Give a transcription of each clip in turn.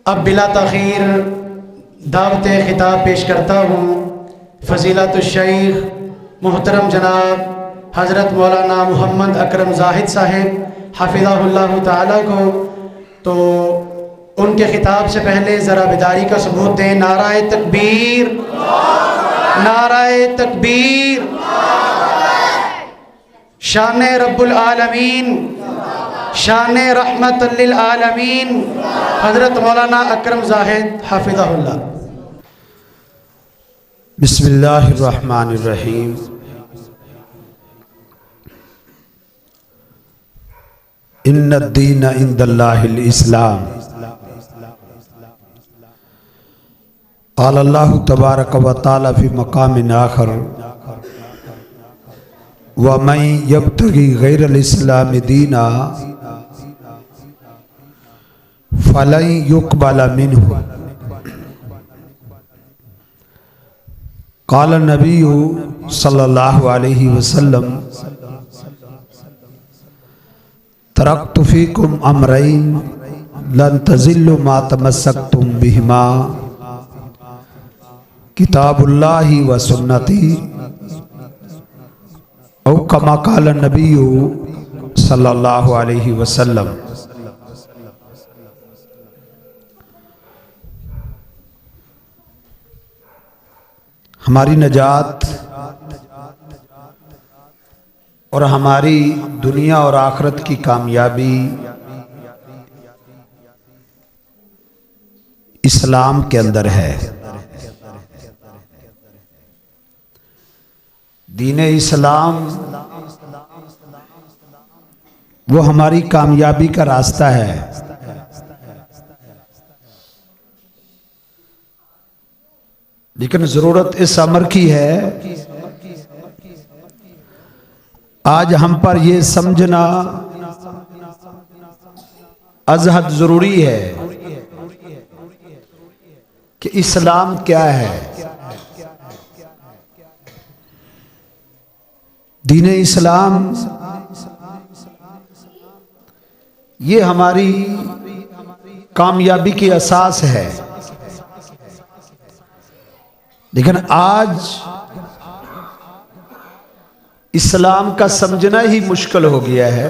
अब बिला तख़ीर दावत खिताब पेश करता हूँ फ़ज़ीलतुश्शैख़ मोहतरम जनाब हज़रत मौलाना मोहम्मद अकरम ज़ाहिद साहिब हफ़िज़हुल्लाह ताला को। तो उनके खिताब से पहले ज़रा बेदारी का सबूत दें। नाराए तकबीर, नाराए तकबीर। शान रब्बुल आलमीन, शान रहमतुल लिल आलमीन हज़रत मौलाना अकरम ज़ाहिद हफ़िज़हुल्लाह। बिस्मिल्लाहिर्रहमानिर्रहीम। इन्नद्दीन इंदल्लाहिल इस्लाम। क़ाल अल्लाहु तबारक व तआला फ़ी मक़ामिन आख़र व मन यब्तग़ी गैरल इस्लाम दीना फलन युक़बल मिन्हु। क़ाल नबिय्यु सल्लल्लाहु अलैहि वसल्लम तरक्तु फ़ीकुम अमरैन लन तज़िल्लु मा तमस्सक्तुम बिहिमा किताबुल्लाहि व सुन्नती औ कमा क़ाल नबिय्यु सल्लल्लाहु अलैहि वसल्लम। हमारी नजात और हमारी दुनिया और आखिरत की कामयाबी इस्लाम के अंदर है। दीन इस्लाम वो हमारी कामयाबी का रास्ता है। लेकिन जरूरत इस अमर की है, आज हम पर यह समझना अज़हद जरूरी है कि इस्लाम क्या है। दीन इस्लाम ये हमारी कामयाबी की असास है। लेकिन आज इस्लाम का समझना ही मुश्किल हो गया है।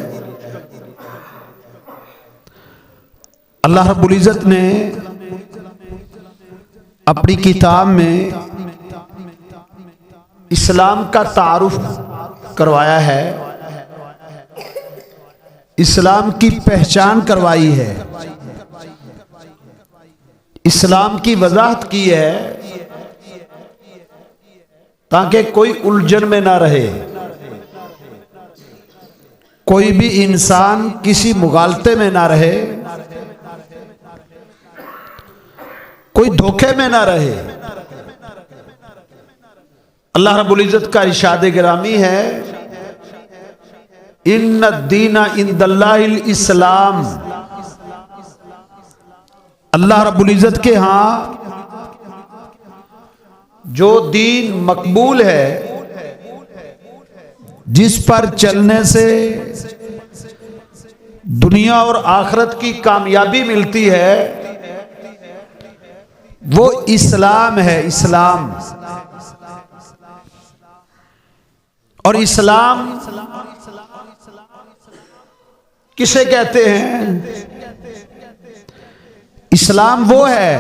अल्लाह रब्बुल इज़्ज़त ने अपनी किताब में इस्लाम का तारुफ करवाया है, इस्लाम की पहचान करवाई है, इस्लाम की वजाहत की है ताकि कोई उलझन में ना रहे, कोई भी इंसान किसी मुगालते में ना रहे, कोई धोखे में ना रहे। अल्लाह रब्बुल इज़्ज़त का इरशाद गिरामी है, इन्ना दीना इंदल्लाहिल इस्लाम। अल्लाह रब्बुल इज़्ज़त के यहाँ जो दीन मकबूल है, जिस पर चलने से दुनिया और आखिरत की कामयाबी मिलती है, वो इस्लाम है। इस्लाम और इस्लाम किसे कहते हैं? इस्लाम वो है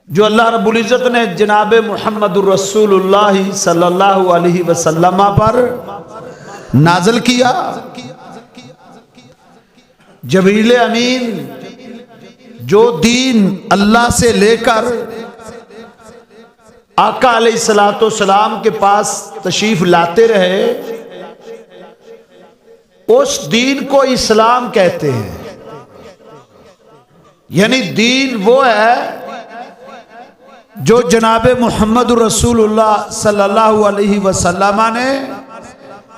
जो अल्लाह रब्बुल इज़्ज़त ने जनाब मुहम्मदुर रसूलुल्लाह सल्लल्लाहु अलैहि वसल्लम पर नाज़िल किया। जबरील अमीन जो दीन अल्लाह से लेकर आका अलैहिस्सलातु वस्सलाम के पास तशरीफ लाते रहे, उस दीन को इस्लाम कहते हैं। यानी दीन वो है जो जनाब मुहम्मद रसूलुल्लाह सल्लल्लाहु अलैहि वसल्लम ने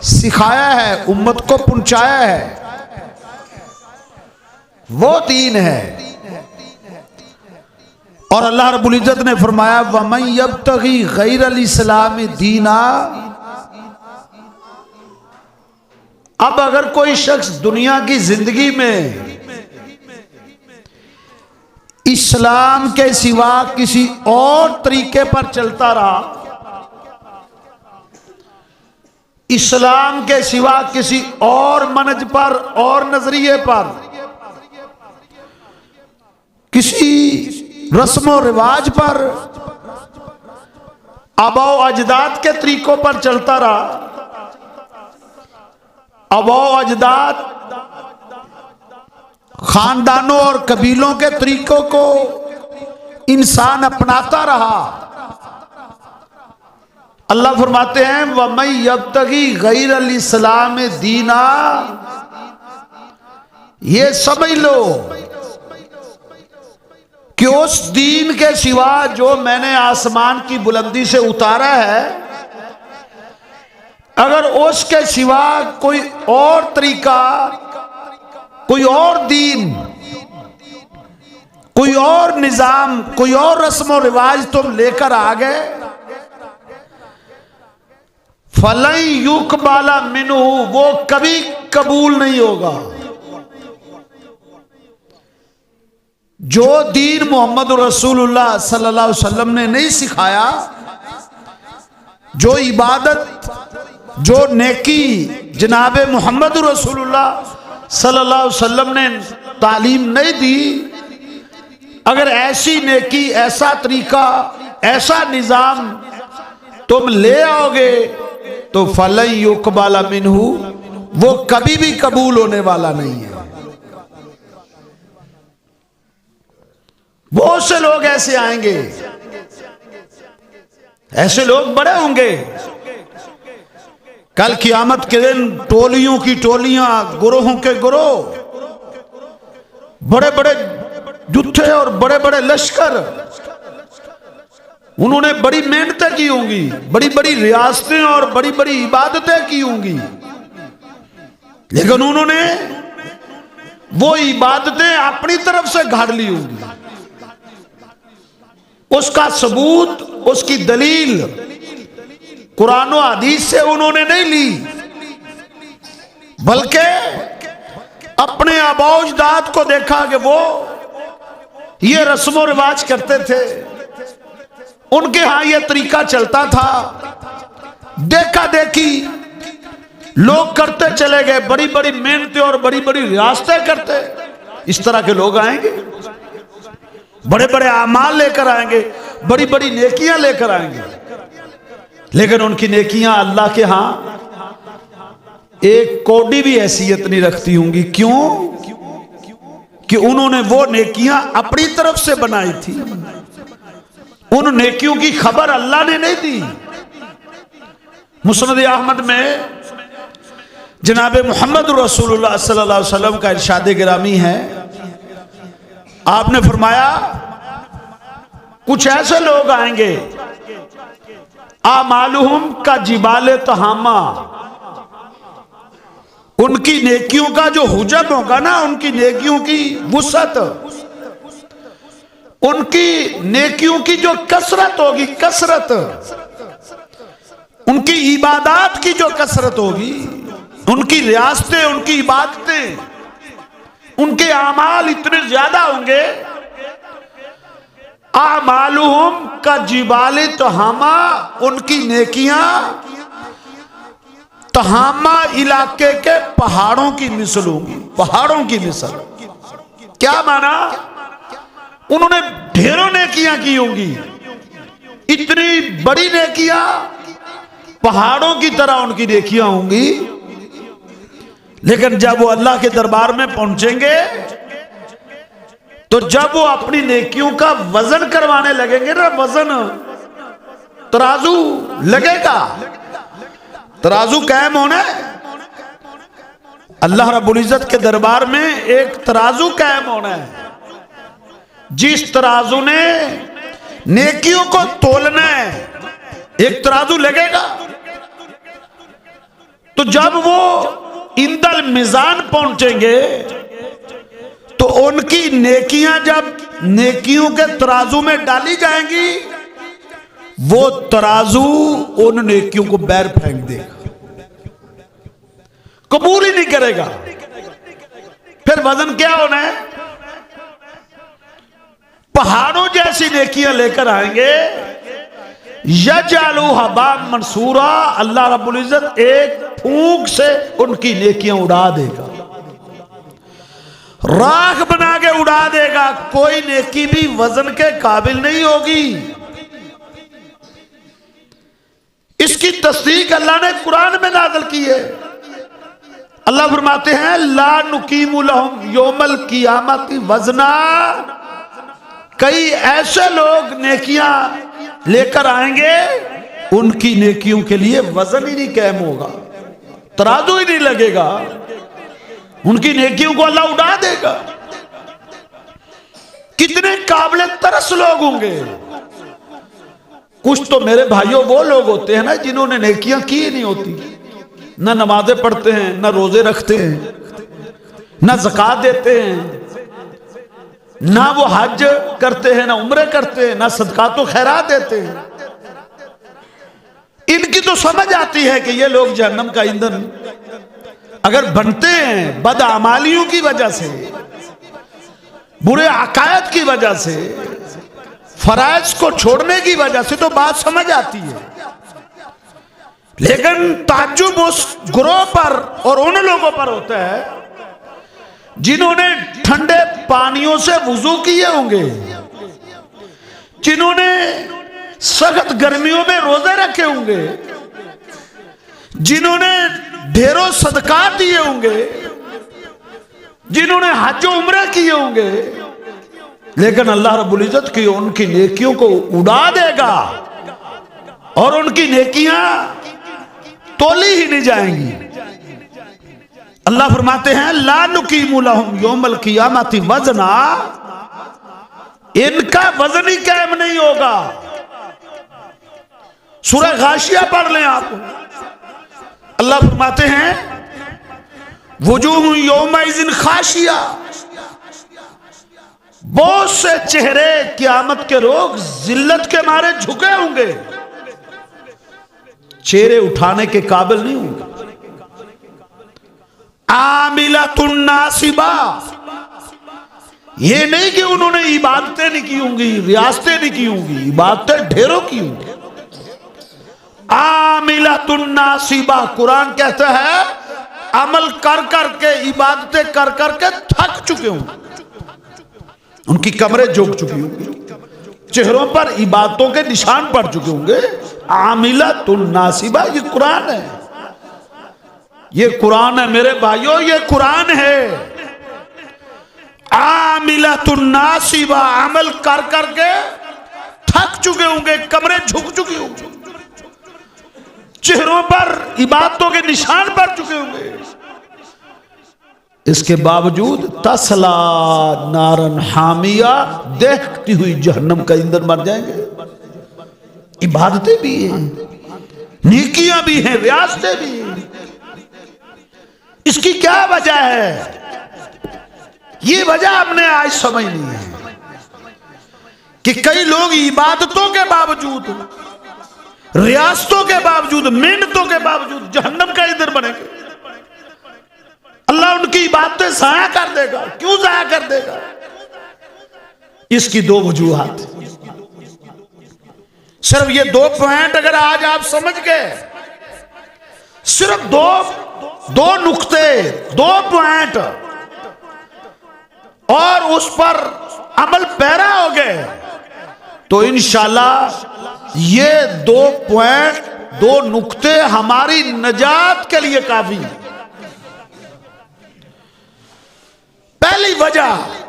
सिखाया है, उम्मत को पहुंचाया है, वो दीन है। और अल्लाह रब्बुल इज़्ज़त ने फरमाया वमन यब्तगी गैरल इस्लाम दीना। अब अगर कोई शख्स दुनिया की जिंदगी में इस्लाम के सिवा किसी और तरीके पर चलता रहा, इस्लाम के सिवा किसी और मनहज पर और नजरिए पर, किसी रस्म रिवाज पर, आबा अजदाद के तरीकों पर चलता रहा, आबा अजदाद खानदानों और कबीलों के तरीकों को इंसान अपनाता रहा, अल्लाह फरमाते हैं वमन यब्तगी गैरल इस्लाम दीना, ये समझ लो कि उस दीन के सिवा जो मैंने आसमान की बुलंदी से उतारा है, अगर उसके सिवा कोई और तरीका, कोई और दीन, कोई और निजाम, कोई और रस्म रिवाज तुम लेकर आ गए, फलन युकबाला मिनहु, वो कभी कबूल नहीं होगा। जो दीन मोहम्मद रसूलुल्लाह सल्लल्लाहु अलैहि वसल्लम ने नहीं सिखाया, जो इबादत, जो नेकी जनाब मोहम्मद रसूलुल्लाह सल्लल्लाहु अलैहि वसल्लम ने तालीम नहीं दी, अगर ऐसी नेकी, ऐसा तरीका, ऐसा निजाम तुम ले आओगे तो फलन युकबाला मिनहु, वो कभी भी कबूल होने वाला नहीं है। बहुत से लोग ऐसे आएंगे, ऐसे लोग बड़े होंगे, कल क़यामत के दिन टोलियों की टोलियां, गुरोहों के गुरोह, बड़े बड़े जुत्थे और बड़े बड़े लश्कर, उन्होंने बड़ी मेहनतें की होंगी, बड़ी बड़ी रियासतें और बड़ी बड़ी इबादतें की होंगी, लेकिन उन्होंने वो इबादतें अपनी तरफ से घाड़ ली होंगी। उसका सबूत, उसकी दलील कुरान और हदीस से उन्होंने नहीं ली, बल्कि अपने आबा अजदाद को देखा कि वो ये रस्म रिवाज करते थे, उनके यहां यह तरीका चलता था, देखा देखी लोग करते चले गए, बड़ी बड़ी मेहनतें और बड़ी बड़ी रियासतें करते। इस तरह के लोग आएंगे, बड़े बड़े आमाल लेकर आएंगे, बड़ी बड़ी नेकियां लेकर आएंगे, लेकिन उनकी नेकियां अल्लाह के यहां एक कौड़ी भी हैसियत नहीं रखती होंगी। क्यों? कि उन्होंने वो नेकियां अपनी तरफ से बनाई थी, उन नेकियों की खबर अल्लाह ने नहीं दी। मुस्नद अहमद में जनाब मोहम्मद रसूलुल्लाह सल्लल्लाहु अलैहि वसल्लम का इरशाद गिरामी है, आपने फरमाया कुछ ऐसे लोग आएंगे आमालुहुम का जिबाले तहामा, उनकी नेकियों का जो हुजम होगा ना, उनकी नेकियों की वुसअत, उनकी नेकियों की जो कसरत होगी, कसरत, उनकी इबादत की जो कसरत होगी, उनकी रियासतें, उनकी इबादतें, उनके आमाल इतने ज्यादा होंगे, आमालुहुम का जिबाले तहामा, उनकी नेकियां तहामा इलाके के पहाड़ों की मिसल होगी, पहाड़ों की मिसल। क्या माना? उन्होंने ढेरों नेकियां की होंगी, इतनी बड़ी नेकियां, पहाड़ों की तरह उनकी नेकियां होंगी, लेकिन जब वो अल्लाह के दरबार में पहुंचेंगे तो जब वो अपनी नेकियों का वजन करवाने लगेंगे ना, वजन, तराजू लगेगा, तराजू कायम होना है, अल्लाह रब्बुल इज्जत के दरबार में एक तराजू कायम होना है, जिस तराजू ने नेकियों को तोलना है, एक तराजू लगेगा। तो जब वो इंदल मिजान पहुंचेंगे तो उनकी नेकियां जब नेकियों के तराजू में डाली जाएंगी, वो तराजू उन नेकियों को बैर फेंक देगा, कबूल ही नहीं करेगा। फिर वजन क्या होना है? पहाड़ों जैसी नेकियां लेकर आएंगे। यजालू हबा मंसूरा, अल्लाह रब्बुल इज्जत एक फूंक से उनकी नेकियां उड़ा देगा, राख बना के उड़ा देगा। कोई नेकी भी वजन के काबिल नहीं होगी। इसकी तस्दीक अल्लाह ने कुरान में नाज़िल की है। अल्लाह फरमाते हैं ला नुकीमु लहुम यौमल क़ियामति वज़ना। कई ऐसे लोग नेकियां लेकर आएंगे, उनकी नेकियों के लिए वजन ही नहीं कायम होगा, तराजू ही नहीं लगेगा, उनकी नेकियों को अल्लाह उड़ा देगा। कितने काबिल तरस लोग होंगे। कुछ तो मेरे भाइयों वो लोग होते हैं ना जिन्होंने नेकियां की ही नहीं होती, ना नमाजें पढ़ते हैं, ना रोजे रखते हैं, ना ज़कात देते हैं, ना वो हज करते हैं, ना उम्रे करते हैं, ना सदकात व खैरात देते हैं। इनकी तो समझ आती है कि ये लोग जहन्नम का ईंधन अगर बनते हैं बदअमालियों की वजह से, बुरे अकायद की वजह से, फराइज को छोड़ने की वजह से, तो बात समझ आती है। लेकिन ताज्जुब उस ग्रोह पर और उन लोगों पर होता है जिन्होंने ठंडे पानियों से वुजू किए होंगे, जिन्होंने सख्त गर्मियों में रोजे रखे होंगे, जिन्होंने ढेरों सदका दिए होंगे, जिन्होंने हज उम्रा किए होंगे, लेकिन अल्लाह रब्बुल इज्जत की उनकी नेकियों को उड़ा देगा और उनकी नेकियां तोली ही नहीं जाएंगी। अल्लाह फरमाते हैं ला नुकीमु लहुम यौमल क़ियामति वज़ना। इनका वजन ही कायम नहीं होगा। सूरह गाशिया पढ़ लें आप। अल्लाह फरमाते हैं वुजूह यौमइज़िन खाशिया। बहुत से चेहरे क़यामत के रोज जिल्लत के मारे झुके होंगे, चेहरे उठाने के काबिल नहीं होंगे। आमिलतुन नासिबा। ये नहीं कि उन्होंने इबादतें नहीं की होंगी, रियासतें नहीं की होंगी, इबादतें ढेरों की होंगी। आमिलतुन नासिबा। कुरान कहता है अमल कर करके, इबादतें कर करके थक चुके होंगे, उनकी कमरें झुक चुकी होंगी, चेहरों पर इबादतों के निशान पड़ चुके होंगे। आमिलतुन नासिबा। ये कुरान है, ये कुरान है मेरे भाइयों, ये कुरान है। आमिलतुन नासिबा। अमल कर करके थक चुके होंगे, कमरें झुक चुकी होंगी, चेहरों पर इबादतों के निशान पड़ चुके होंगे। इसके बावजूद तसला नारन हामिया। देखती हुई जहन्नम का ईंधन बन जाएंगे। इबादतें भी हैं, नेकियां भी हैं, रियासतें भी हैं। इसकी क्या वजह है? ये वजह हमने आज समझनी है कि कई लोग इबादतों के बावजूद, रियासतों के बावजूद, मेहनतों के बावजूद जहन्नम का ईंधन बनेंगे। अल्लाह उनकी इबादतें ज़ाया कर देगा। क्यों ज़ाया कर देगा? इसकी दो वजूहात। सिर्फ ये 2 पॉइंट अगर आज आप समझ गए, सिर्फ दो नुक्ते, 2 पॉइंट, और उस पर अमल पैरा हो गए, तो इंशाल्लाह ये 2 पॉइंट, 2 नुक्ते हमारी नजात के लिए काफी है। पहली वजह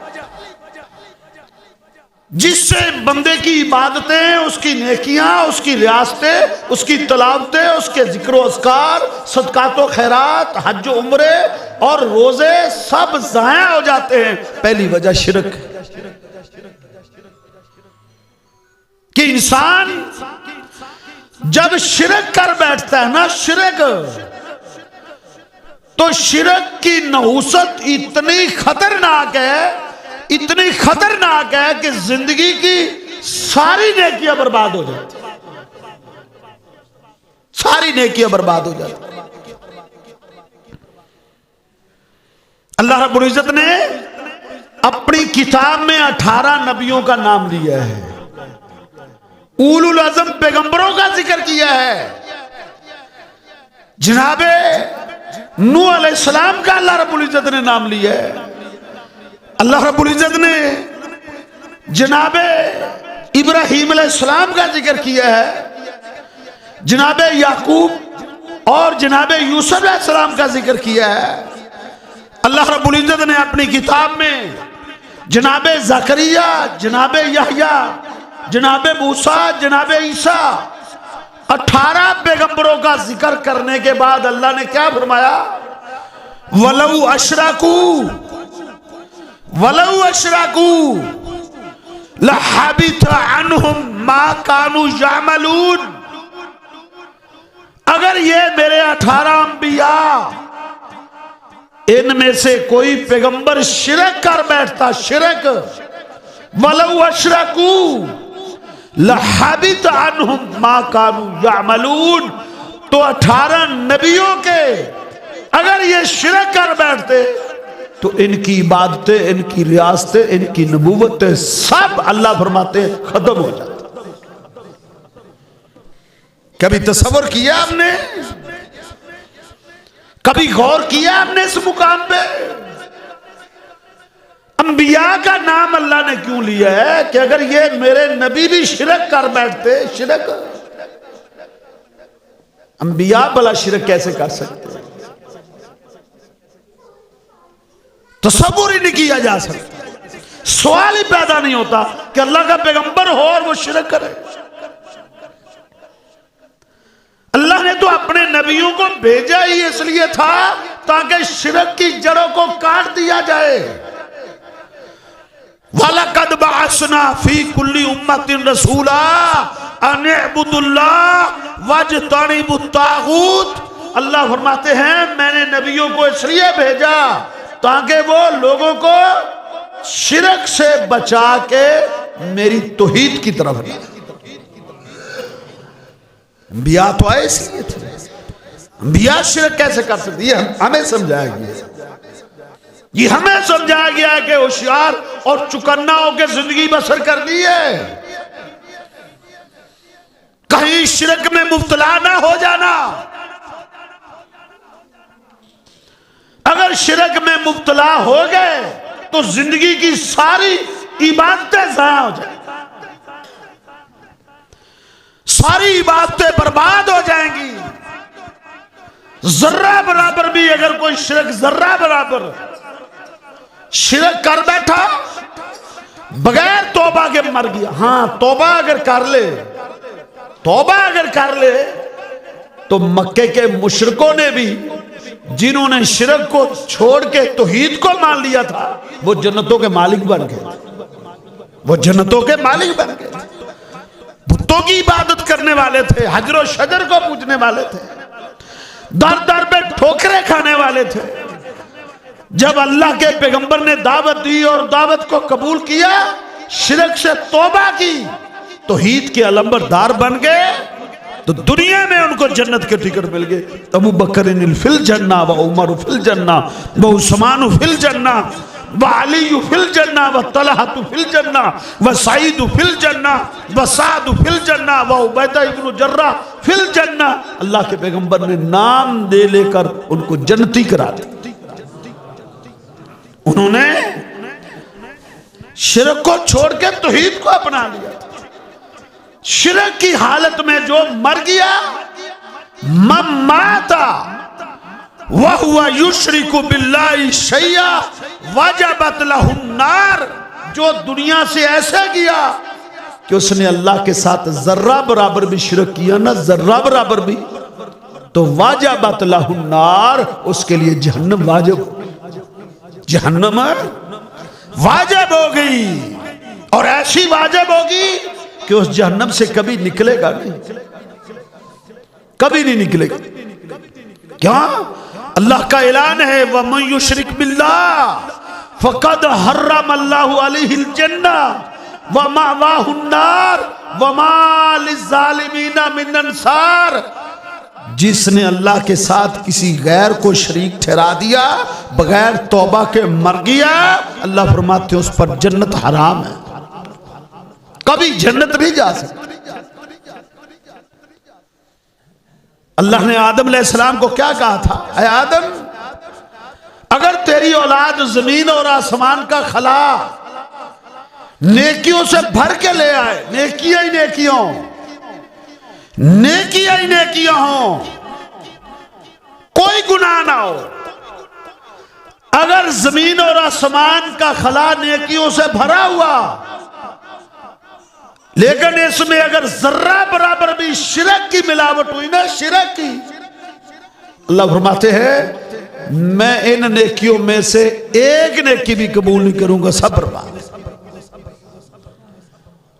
जिससे बंदे की इबादतें, उसकी नेकियां, उसकी रियासतें, उसकी तलावतें, उसके जिक्र अस्कार, सदकात व खैरात, हज उम्रे और रोजे सब ज़ाया हो जाते हैं। पहली वजह शिरक है कि इंसान जब शिरक कर बैठता है ना, तो शिरक की नहुसत इतनी खतरनाक है, इतनी खतरनाक है कि जिंदगी की सारी नेकियां बर्बाद हो जाती, सारी नेकियां बर्बाद हो जाती। अल्लाह रब्बुल इज्जत ने अपनी किताब में 18 नबियों का नाम लिया है, उलुल अज़म पैगंबरों का जिक्र किया है। जनाबे नूह अलैहिस्सलाम का अल्लाह रब्बुल इज्जत ने नाम लिया है। अल्लाह रब्बुल इज्जत ने जनाबे इब्राहीम अलैहिस्सलाम का जिक्र किया है, जनाबे याकूब और जनाबे यूसुफ अलैहिस्सलाम का जिक्र किया है। अल्लाह रब्बुल इज्जत ने अपनी किताब में जनाबे ज़करिया, जनाबे यहया, जनाबे मूसा, जनाबे ईसा 18 पैगंबरों का जिक्र करने के बाद अल्लाह ने क्या फरमाया? वलऊ अशरकू लहबित अन्हुम मा कानू यामलून। अगर ये मेरे 18 अंबिया इनमें से कोई पैगंबर शिरक कर बैठता, शिरक, वलऊ अशरकू लहबित अन्हुम मा कानू यामलून, तो 18 नबियों के अगर ये शिरक कर बैठते तो इनकी इबादतें, इनकी रियासतें, इनकी नबूवतें सब अल्लाह फरमाते खत्म हो जाते। कभी तसव्वुर किया आपने, कभी गौर किया आपने इस मुकाम पे? अंबिया का नाम अल्लाह ने क्यों लिया है कि अगर ये मेरे नबी भी शिरक कर बैठते, शिरक, अंबिया भला शिरक कैसे कर सकते? तसव्वुर ही नहीं किया जा सकता, सवाल ही पैदा नहीं होता कि अल्लाह का पैगंबर हो और वो शिरक करे। अल्लाह ने तो अपने नबियों को भेजा ही इसलिए था ताकि शिरक की जड़ों को काट दिया जाए। वलक़द बअसना फी कुल्ली उम्मतिन रसूला अन इअ्बुदुल्लाह वज्तनिबुत तागूत। अल्लाह फरमाते हैं मैंने नबियों को इसलिए भेजा ताकि वो लोगों को शिरक से बचा के मेरी तौहीद की तरफ लाए। अंबिया तो आए इसलिए थे, अंबिया शिरक कैसे कर सकती है? हमें समझाया गया, ये हमें समझाया गया है कि होशियार और चुकन्ना होकर जिंदगी बसर करनी है, कहीं शिरक में मुब्तला ना हो जाना। अगर शिरक में मुब्तला हो गए तो जिंदगी की सारी इबादतें ज़ाया हो जाएंगी, सारी इबादतें बर्बाद हो जाएंगी। जर्रा बराबर भी अगर कोई शिरक, जर्रा बराबर शिरक कर बैठा बगैर तौबा के मर गया। हां, तौबा अगर कर ले, तौबा अगर कर ले तो मक्के के मुशरिकों ने भी जिन्होंने शिरक को छोड़ के तौहीद को मान लिया था वो जन्नतों के मालिक बन गए, वो जन्नतों के मालिक बन गए। बुतों की इबादत करने वाले थे, हजर और शजर को पूजने वाले थे, दर दर पे ठोकरें खाने वाले थे। जब अल्लाह के पैगंबर ने दावत दी और दावत को कबूल किया, शिरक से तौबा की, तौहीद के अलंबरदार बन गए, तो दुनिया में उनको जन्नत के टिकट मिल गए। अबू बकर फिल जन्ना व उमर फिल जन्ना व उस्मान फिल जन्ना व अली फिल जन्ना व तलहा फिल जन्ना व सईद फिल जन्ना व साद फिल जन्ना व उबैदा इब्न जर्रा फिल जन्ना। अल्लाह के पैगंबर ने नाम दे लेकर उनको जन्नती करा दिया। उन्होंने शिरक को छोड़ के तौहीद को अपना लिया। शिरक की हालत में जो मर गया, मम्माता वह हुआ युशरिकु बिल्लाहि शैया वजबत लहुन नार, जो दुनिया से ऐसा किया कि उसने अल्लाह के साथ जर्रा बराबर भी शिरक किया ना, जर्रा बराबर भी, तो वजबत लहुन नार, उसके लिए जहन्नम वाजिब, जहन्नम वाजिब हो गई। और ऐसी वाजिब होगी कि उस जहन्नम से कभी निकलेगा नहीं, कभी नहीं निकलेगा। क्या? अल्लाह का ऐलान है, वमन युशरिक बिल्लाह फक़द हर्रम अल्लाहु अलैहिल जन्नह व मअवाहुन नार व मा लिज़्ज़ालिमीना मिन अंसार। जिसने अल्लाह के साथ किसी गैर को शरीक ठहरा दिया, बगैर तौबा के मर गया, अल्लाह फरमाते हैं उस पर जन्नत हराम है, कभी जन्नत नहीं जा सकती। अल्लाह ने आदम अलैहिस्सलाम को क्या कहा था? ऐ आदम, अगर तेरी औलाद जमीन और आसमान का खला नेकियों से भर के ले आए, नेकियां ही नेकियों, नेकियां ही नेकियां हो, कोई गुनाह ना हो, अगर जमीन और आसमान का खला नेकियों से भरा हुआ, लेकिन इसमें अगर जर्रा बराबर भी शिरक की मिलावट हुई ना, शिरक की, अल्लाह फरमाते हैं मैं इन नेकियों में से एक नेकी भी कबूल नहीं करूंगा, सब बर्बाद।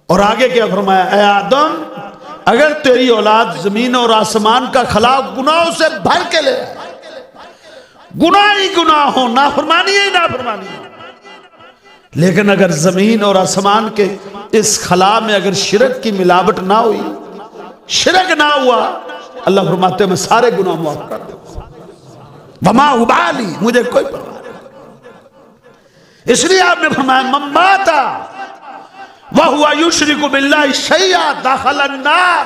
और आगे क्या फरमाया? ऐ आदम, अगर तेरी औलाद जमीन और आसमान का खला गुनाहों से भर के ले, गुनाह ही गुनाह हो, नाफरमानी ही नाफरमानी, लेकिन अगर जमीन और आसमान के इस खला में अगर शिरक की मिलावट ना हुई, शिरक ना हुआ, अल्लाह फरमाते हैं मैं सारे गुनाह माफ कर दूंगा, वमा उबाली, मुझे कोई परवाह नहीं। इसलिए आपने फरमाया मम्माता वह हुआ युशरिकु बिल्लाहि शैया दाखल अन्नार,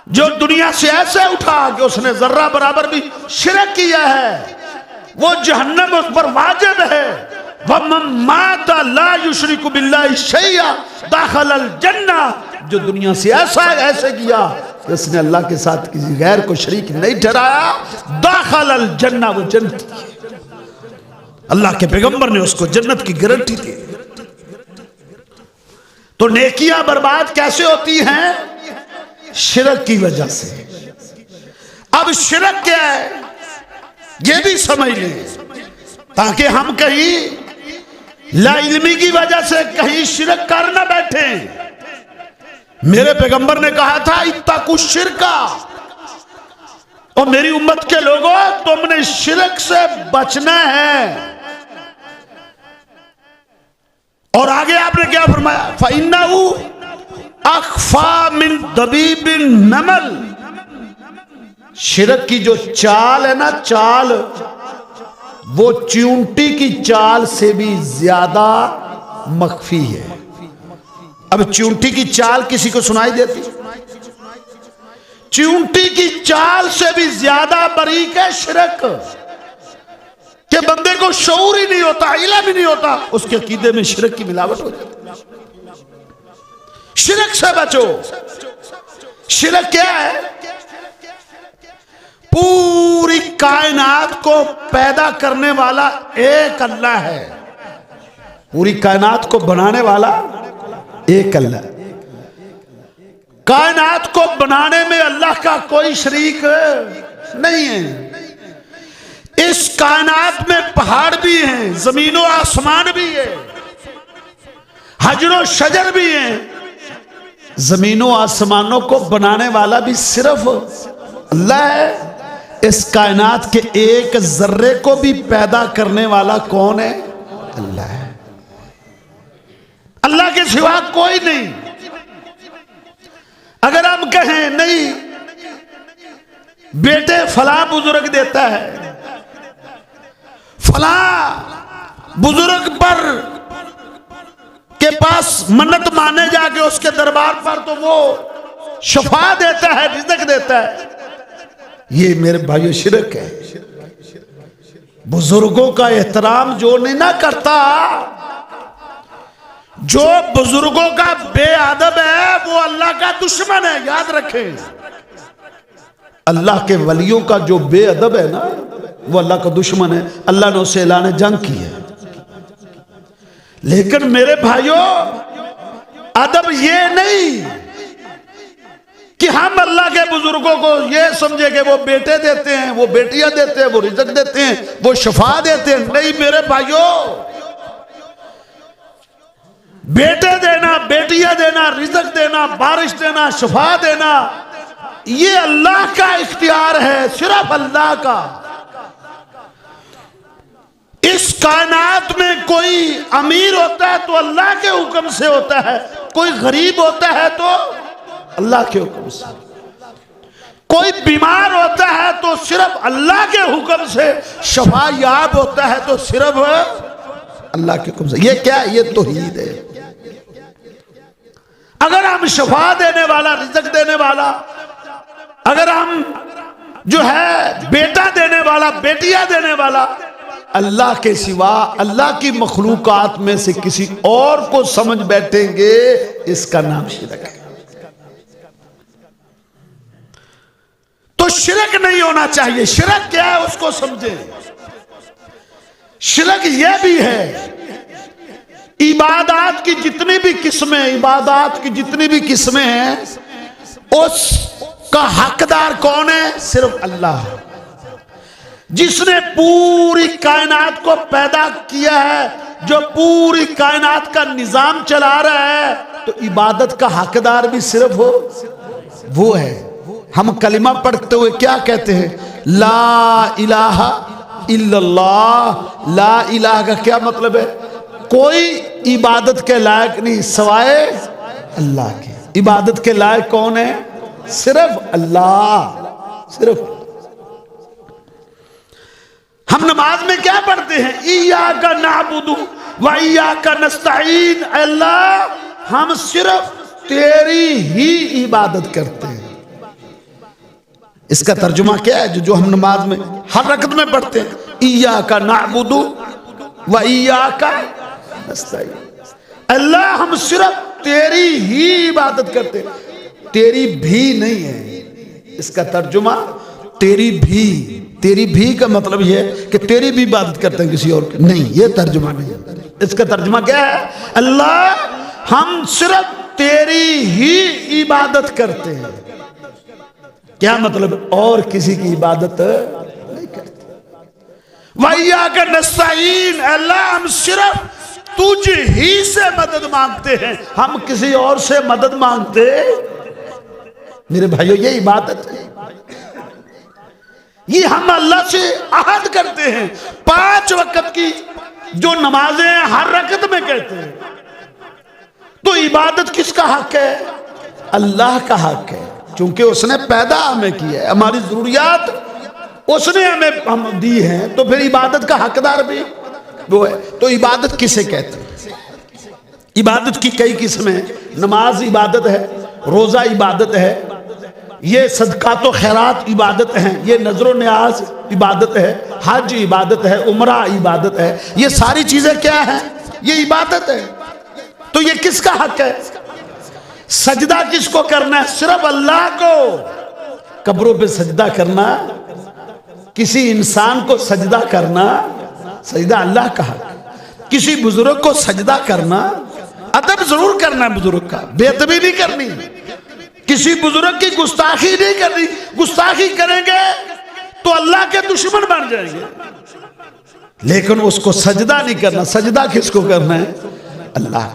जो दुनिया से ऐसे उठा कि उसने जर्रा बराबर भी शिरक किया है, वो जहन्नम उस पर वाजिब है। वह मम्माता ला युशरिकु बिल्लाहि शैया दाखल अल जन्ना, जो दुनिया से ऐसे किया कि उसने अल्लाह के साथ किसी गैर को शरीक नहीं ठहराया, दाखल अल जन्ना, वो जन्नत, अल्लाह के पैगंबर ने उसको जन्नत की गारंटी दी। तो नेकियां बर्बाद कैसे होती हैं? शिरक की वजह से। अब शिरक क्या है ये भी समझ लें, ताकि हम कहीं लाइल्मी की वजह से कहीं शिरक कर ना बैठे। मेरे पैगंबर ने कहा था इत्तकु शिरका, और मेरी उम्मत के लोगों तुमने शिरक से बचना है। और आगे आपने क्या फरमाया? फ़इन्नहु अख़फ़ा मिन दबीबिन नमल, शिरक की जो चाल है ना, चाल, वो चींटी की चाल से भी ज्यादा मख्फी है। अब चींटी की चाल किसी को सुनाई देती? चींटी की चाल से भी ज्यादा बारीक है शिरक, कि बंदे को शऊर ही नहीं होता, इल्म ही नहीं होता, उसके अकीदे में शिरक की मिलावट हो जाती। शिरक से बचो। शिरक क्या है? पूरी कायनात को पैदा करने वाला एक अल्लाह है, पूरी कायनात को बनाने वाला एक अल्लाह। कायनात को बनाने में अल्लाह का कोई शरीक नहीं है। इस कायनात में पहाड़ भी हैं, जमीनों आसमान भी है, हजरो शजर भी हैं। जमीनों आसमानों को बनाने वाला भी सिर्फ अल्लाह है। इस कायनात के एक जर्रे को भी पैदा करने वाला कौन है? अल्लाह है। अल्लाह के सिवा कोई नहीं। अगर हम कहें नहीं बेटे फला बुजुर्ग देता है, फला बुजुर्ग पर के पास मन्नत माने जाके उसके दरबार पर, तो वो शफा देता है, रिज़्क़ देता है, ये मेरे भाइयों शिरक है। बुजुर्गों का एहतराम जो नहीं ना करता, जो बुजुर्गों का बेअदब है, वो अल्लाह का दुश्मन है, याद रखें। अल्लाह के वलियों का जो बेअदब है ना, वो अल्लाह का दुश्मन है। अल्लाह ने उसे ऐलान जंग की है। लेकिन मेरे भाइयों, अदब ये नहीं कि हम अल्लाह के बुजुर्गों को ये समझे कि वो बेटे देते हैं, वो बेटियां देते हैं, वो रिज़्क़ देते हैं, वो शफा देते हैं। नहीं मेरे भाइयों, बेटे देना, बेटियां देना, रिज़्क़ देना, बारिश देना, शफा देना, ये अल्लाह का इख्तियार है, सिर्फ अल्लाह का। इस कायनात में कोई अमीर होता है तो अल्लाह के हुक्म से होता है, कोई गरीब होता है तो अल्लाह के हुक्म से। कोई बीमार होता है तो सिर्फ अल्लाह के हुक्म से शफा याब होता है, तो सिर्फ अल्लाह के हुक्म से। ये क्या, ये तौहीद है। अगर हम शफा देने वाला, रिज़्क़ देने वाला, अगर हम जो है बेटा देने वाला, बेटियां देने वाला, अल्लाह के सिवा अल्लाह की मखलूकात में से किसी और को समझ बैठेंगे, इसका नाम शिरक है। तो शिरक नहीं होना चाहिए। शिरक क्या है उसको समझें। शिरक यह भी है, इबादत की जितनी भी किस्में, इबादत की जितनी भी किस्में हैं, उसका हकदार कौन है? सिर्फ अल्लाह, जिसने पूरी कायनात को पैदा किया है, जो पूरी कायनात का निजाम चला रहा है, तो इबादत का हकदार भी सिर्फ वो है। हम कलिमा पढ़ते हुए क्या कहते हैं? ला इलाहा इल्लल्लाह। ला इलाहा का क्या मतलब है? कोई इबादत के लायक नहीं सिवाय अल्लाह के। इबादत के लायक कौन है? सिर्फ अल्लाह, सिर्फ। हम नमाज में क्या पढ़ते हैं? इय्याका नअबुदु व इय्याका नस्तईन। अल्लाह हम सिर्फ तेरी ही इबादत करते हैं। इसका तर्जुमा क्या है जो हम नमाज में हर रकत में पढ़ते हैं? इय्याका नअबुदु व इय्याका नस्तईन। अल्लाह हम सिर्फ तेरी ही इबादत करते हैं, तेरी भी नहीं है। इसका तर्जुमा तेरी भी, तेरी भी का मतलब यह है कि तेरी भी इबादत करते हैं, किसी और की नहीं। ये तर्जुमा नहीं है। इसका तर्जुमा क्या है? अल्लाह हम सिर्फ तेरी ही इबादत करते हैं। क्या मतलब? और किसी की इबादत नहीं करते। वइय्याका नस्तईन। अल्लाह हम सिर्फ तुझ ही से मदद मांगते हैं, हम किसी और से मदद मांगते। मेरे भाइयों, ये इबादत है। ये हम अल्लाह से अहद करते हैं। 5 वक्त की जो नमाजें हैं हर रकत में कहते हैं। तो इबादत किसका हक है? अल्लाह का हक है, क्योंकि उसने पैदा हमें किया है, हमारी जरूरियात उसने हमें दी है, तो फिर इबादत का हकदार भी वो है। तो इबादत किसे कहते हैं? इबादत की कई किस्में हैं। नमाज इबादत है, रोजा इबादत है, ये सदकात व खैरात इबादत है, ये नजर न्याज इबादत है, हज इबादत है, उम्रा इबादत है। ये सारी चीजें क्या है? ये इबादत है। तो ये किसका हक है? सजदा किसको करना है? सिर्फ अल्लाह को। कब्रों पे सजदा करना, किसी इंसान को सजदा करना, सजदा अल्लाह का हक। किसी बुजुर्ग को सजदा करना, अदब जरूर करना है बुजुर्ग का, बेअदबी नहीं करनी। किसी बुजुर्ग की गुस्ताखी नहीं करनी। गुस्ताखी करेंगे तो अल्लाह के दुश्मन बन जाएंगे। लेकिन उसको सजदा नहीं करना। सजदा किसको करना है? अल्लाह।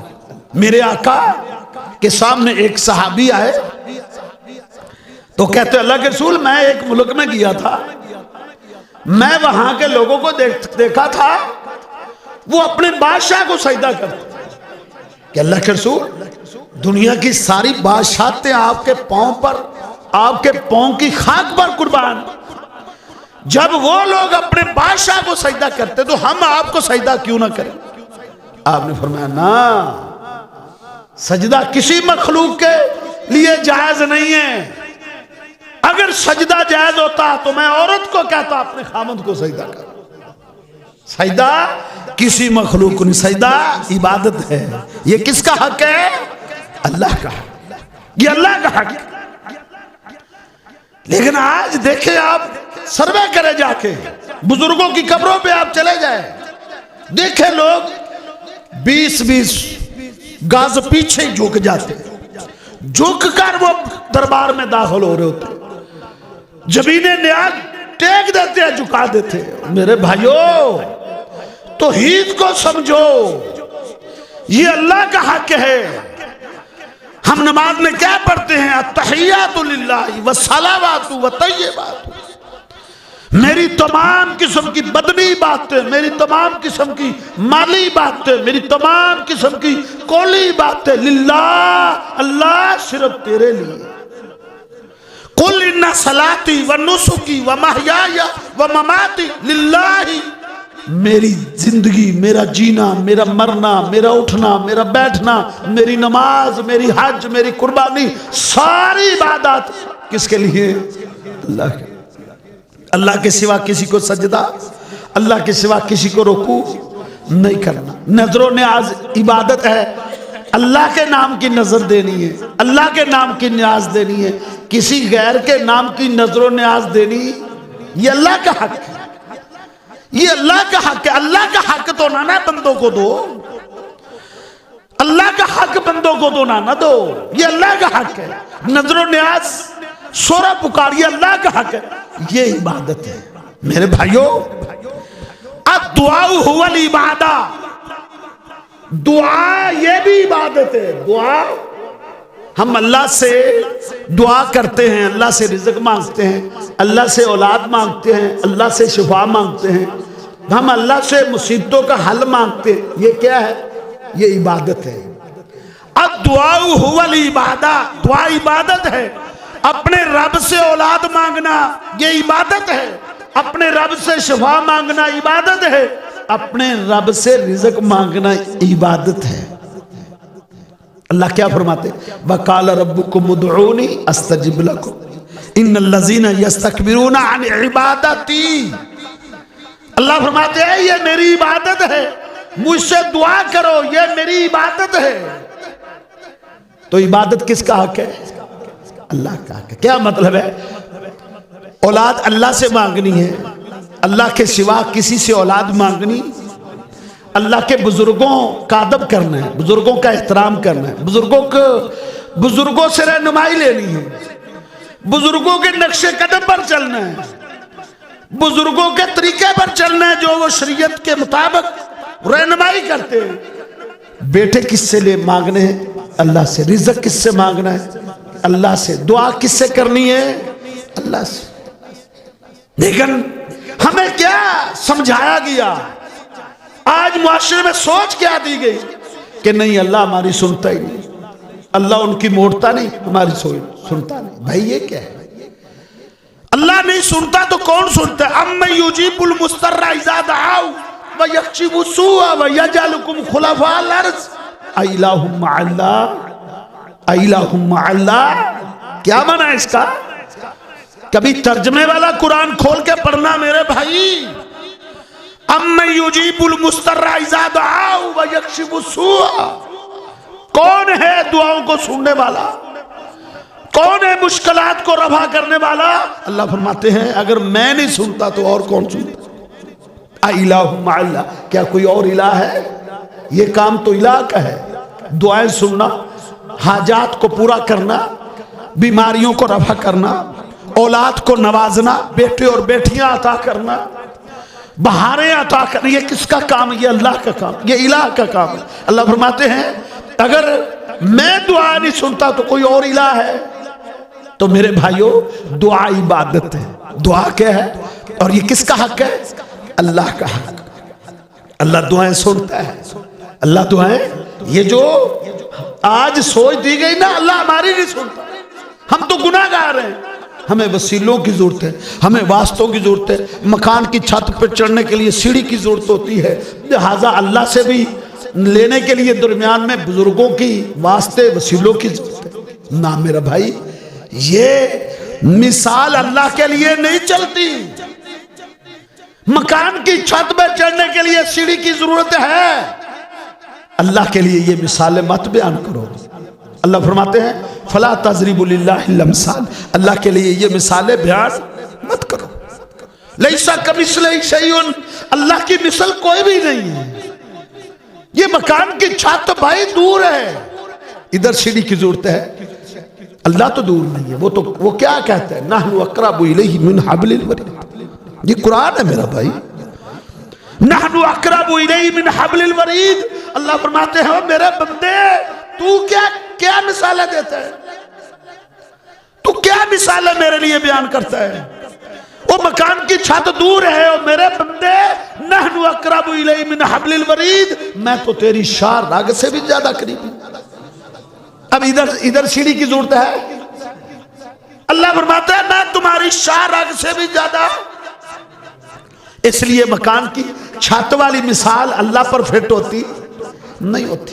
मेरे आका के सामने एक सहाबी आए तो कहते अल्लाह के रसूल, मैं एक मुल्क में गया था, मैं वहां के लोगों को देखा था, वो अपने बादशाह को सजदा करते। कि अल्लाह के रसूल, दुनिया की सारी बादशाहतें आपके पांव पर, आपके पांव की खाक पर कुर्बान। जब वो लोग अपने बादशाह को सजदा करते तो हम आपको सजदा क्यों ना करें? आपने फरमाया ना, सजदा किसी मखलूक के लिए जायज नहीं है। अगर सजदा जायज होता तो मैं औरत को कहता अपने खामद को सजदा कर। सजदा किसी मखलूक को नहीं, सजदा इबादत है। ये किसका हक है? अल्लाह का। ये अल्लाह का हक है। लेकिन आज देखें, आप सर्वे करें जाके, बुजुर्गों की कब्रों पे आप चले जाए, देखें लोग 20-20 गाज पीछे झुक जाते, झुक कर वो दरबार में दाखिल हो रहे होते, जमीनें न्याज टेक देते हैं, झुका देते। मेरे भाइयों, तौहीद को समझो, ये अल्लाह का हक है। हम नमाज में क्या पढ़ते हैं? अत्तहियातु लिल्लाहि व सलावातु व तय्यबातु। मेरी तमाम किस्म की बदनी बातें, मेरी तमाम किस्म की माली बातें, मेरी तमाम किस्म की कौली बातें लिल्लाह, अल्लाह, सिर्फ तेरे लिए। कुल इन्ना सलाती व नुसुकी व महयाया व ममाती लिल्लाही, मेरी जिंदगी, मेरा जीना, मेरा मरना, मेरा उठना, मेरा बैठना, मेरी नमाज, मेरी हज, मेरी कुर्बानी, सारी इबादत किसके लिए? अल्लाह के। अल्लाह के सिवा किसी को सजदा, अल्लाह के सिवा किसी को रुकू नहीं करना। नजरों न्याज इबादत है, अल्लाह के नाम की नजर देनी है, अल्लाह के नाम की न्याज देनी है। किसी गैर के नाम की नजरों न्याज देनी ये अल्लाह का हक है, ये अल्लाह का हक है। अल्लाह का हक तो ना बंदों को दो, अल्लाह का हक बंदों को दो ना दो, ये अल्लाह का हक है। नजरों न्याज, सोरा पुकार, ये अल्लाह का हक है, ये इबादत है। मेरे भाइयों, दुआ हुवल इबादा, दुआ ये भी इबादत है। दुआ, हम अल्लाह से दुआ करते हैं, अल्लाह से रिज़्क़ मांगते हैं, अल्लाह से औलाद मांगते हैं, अल्लाह से शिफा मांगते हैं, हम अल्लाह से मुसीबतों का हल मांगते हैं। ये क्या है? ये इबादत है। अब दुआ हुवल इबादा, दुआ इबादत है। अपने रब से औलाद मांगना ये इबादत है, अपने रब से शिफा मांगना इबादत है, अपने रब से रिज़्क़ मांगना इबादत है। अल्लाह क्या फरमाते? वकाल रब्बुकुम उदऊनी अस्तजिब लकुम इन्नल्लज़ीना यस्तकबिरूना अन इबादती। अल्लाह फरमाते हैं ये मेरी इबादत है, मुझसे दुआ करो, ये मेरी इबादत है। तो इबादत किसका हक है? अल्लाह का हक है। क्या मतलब है? औलाद अल्लाह से मांगनी है, अल्लाह के सिवा किसी से औलाद मांगनी, अल्लाह के बुजुर्गों का अदब करना है, बुजुर्गों का एहतराम करना है, बुजुर्गों से रहनुमाई लेनी है, बुजुर्गों के नक्शे कदम पर चलना है, बुजुर्गों के तरीके पर चलना है, जो वो शरीयत के मुताबिक रहनुमाई करते हैं। बेटे किससे ले मांगने हैं? अल्लाह से। रिज़्क़ किससे मांगना है? अल्लाह से। दुआ किससे करनी है? अल्लाह से। लेकिन हमें क्या समझाया गया? आज मुआशरे में सोच क्या दी गई कि नहीं अल्लाह हमारी सुनता ही नहीं, अल्लाह उनकी मोड़ता नहीं, हमारी सुनता नहीं। भाई ये क्या है? अल्लाह नहीं सुनता तो कौन सुनता है? अम्मा युजीबुल मुस्तर्रा इज़ा दआउ व यक्शिफु सुआ व यजअलुकुम खुलफाअल अर्ज़ अइलाहुम मअल्लाह, अइलाहुम मअल्लाह। क्या माना है इसका? कभी तर्जमे वाला कुरान खोल के पढ़ना मेरे भाई। अम्मा युजीबुल मुस्तर्रा इज़ा दआउ व यक्शिफु सुआ, कौन है दुआओं को सुनने वाला? कौन है मुश्किलात को रफा करने वाला? अल्लाह फरमाते हैं अगर मैं नहीं सुनता तो और कौन सुनता? अइलाहुम मअल्लाह, क्या कोई और इलाह है? ये काम तो इलाह का है। दुआएं सुनना, हाजात को पूरा करना, बीमारियों को रफा करना, औलाद को नवाजना, बेटे और बेटियां अता करना, बहारें अता करना, ये किसका काम है? ये अल्लाह का काम, ये इलाह का काम है। अल्लाह फरमाते हैं अगर मैं दुआ नहीं सुनता तो कोई और इलाह है? तो मेरे भाइयों, दुआ इबादत है। दुआ क्या है और ये किसका हक है? अल्लाह का हक। अल्लाह दुआएं सुनता है। अल्लाह दुआएं, ये जो आज सोच दी गई ना, अल्लाह हमारी नहीं सुनता। हम तो गुनाहगार हैं, हमें वसीलों की जरूरत है, हमें वास्तों की जरूरत है, मकान की छत पर चढ़ने के लिए सीढ़ी की जरूरत होती है, लिहाजा अल्लाह से भी लेने के लिए दरमियान में बुजुर्गों की वास्ते वसीलों की जरूरत है ना। मेरा भाई, ये मिसाल अल्लाह के लिए नहीं चलती। मकान की छत पर चढ़ने के लिए सीढ़ी की जरूरत है, अल्लाह के लिए ये मिसालें मत बयान करो। अल्लाह फरमाते हैं फला तज़रिबु लिल्लाहिल अमसाल, अल्लाह के लिए ये मिसालें बयान मत करो। लैसा कमिस्लिही शैउन, अल्लाह की मिसल कोई भी नहीं है। ये मकान की छत तो भाई दूर है, इधर सीढ़ी की जरूरत है, अल्लाह तो दूर नहीं है। वो क्या कहते हैं? नहनु अक़रबु इलैहि मिन हब्लिल वरीद। ये कुरान है मेरा भाई। नहनु अक़रबु इलैहि मिन हब्लिल वरीद। अल्लाह फरमाते हैं मेरे बंदे, तू क्या मिसालें देता है? तू क्या मिसालें मेरे लिए बयान करता है? वो मकान की छत दूर है और मेरे बंदे, नहनु अक़रबु इलैहि मिन हब्लिल वरीद, मैं तो तेरी शार राग से भी ज्यादा करीब हूं। अब इधर सीढ़ी की जरूरत है, अल्लाह फरमाता है मैं तुम्हारी शाह रग से भी ज्यादा। इसलिए मकान की छत वाली मिसाल अल्लाह पर फिट होती नहीं होती।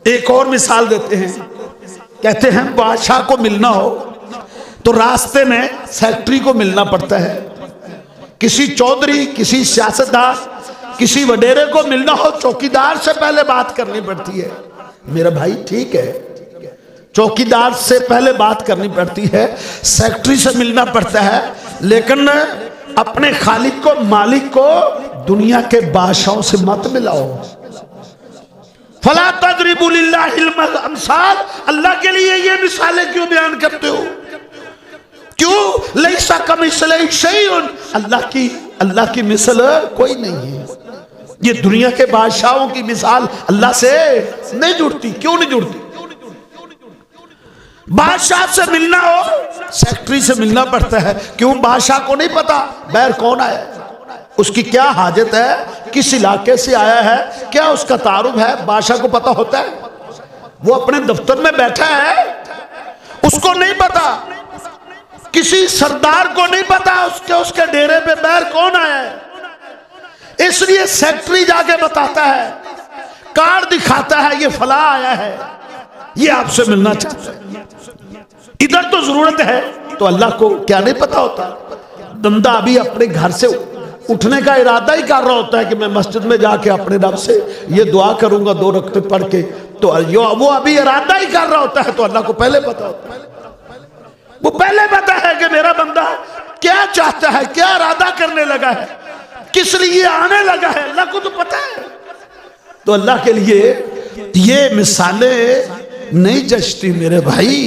एक और मिसाल देते हैं, कहते हैं बादशाह को मिलना हो तो रास्ते में सेक्रेटरी को मिलना पड़ता है, किसी चौधरी, किसी सियासतदान, किसी वडेरे को मिलना हो चौकीदार से पहले बात करनी पड़ती है। मेरा भाई ठीक है, चौकीदार से पहले बात करनी पड़ती है, सेक्रेटरी से मिलना पड़ता है, लेकिन अपने खालिक को, मालिक को दुनिया के बादशाहों से मत मिलाओ। फला तजरिबू लिल्लाहिल अमसाल, अल्लाह के लिए ये मिसालें क्यों बयान करते हो? क्यों? लैसा कमिसलिही शैउन, अल्लाह की मिसाल कोई नहीं है। ये दुनिया के बादशाहों की मिसाल अल्लाह से नहीं जुड़ती। क्यों नहीं जुड़ती? बादशाह से मिलना हो सेक्रेटरी से मिलना पड़ता है। क्यों? बादशाह को नहीं पता बैर कौन आया, उसकी क्या हाजत है, किस इलाके से आया है, क्या उसका तारुफ है, बादशाह को पता होता है? वो अपने दफ्तर में बैठा है, उसको नहीं पता। किसी सरदार को नहीं पता उसके डेरे पे बैर कौन आया है। इसलिए सेक्रेटरी जाके बताता है, कार्ड दिखाता है, ये फला आया है, ये आपसे मिलना चाहता है। इधर तो जरूरत है, तो अल्लाह को क्या नहीं पता होता? बंदा अभी अपने घर से उठने का इरादा ही कर रहा होता है कि मैं मस्जिद में जाके अपने रब से ये दुआ करूंगा 2 रकात पढ़ के, तो वो अभी इरादा ही कर रहा होता है, तो अल्लाह को पहले पता होता है। वो पहले पता है कि मेरा बंदा क्या चाहता है, क्या इरादा करने लगा है, किस लिए आने लगा है, अल्लाह को तो पता है। तो अल्लाह के लिए ये मिसालें नहीं जचती मेरे भाई।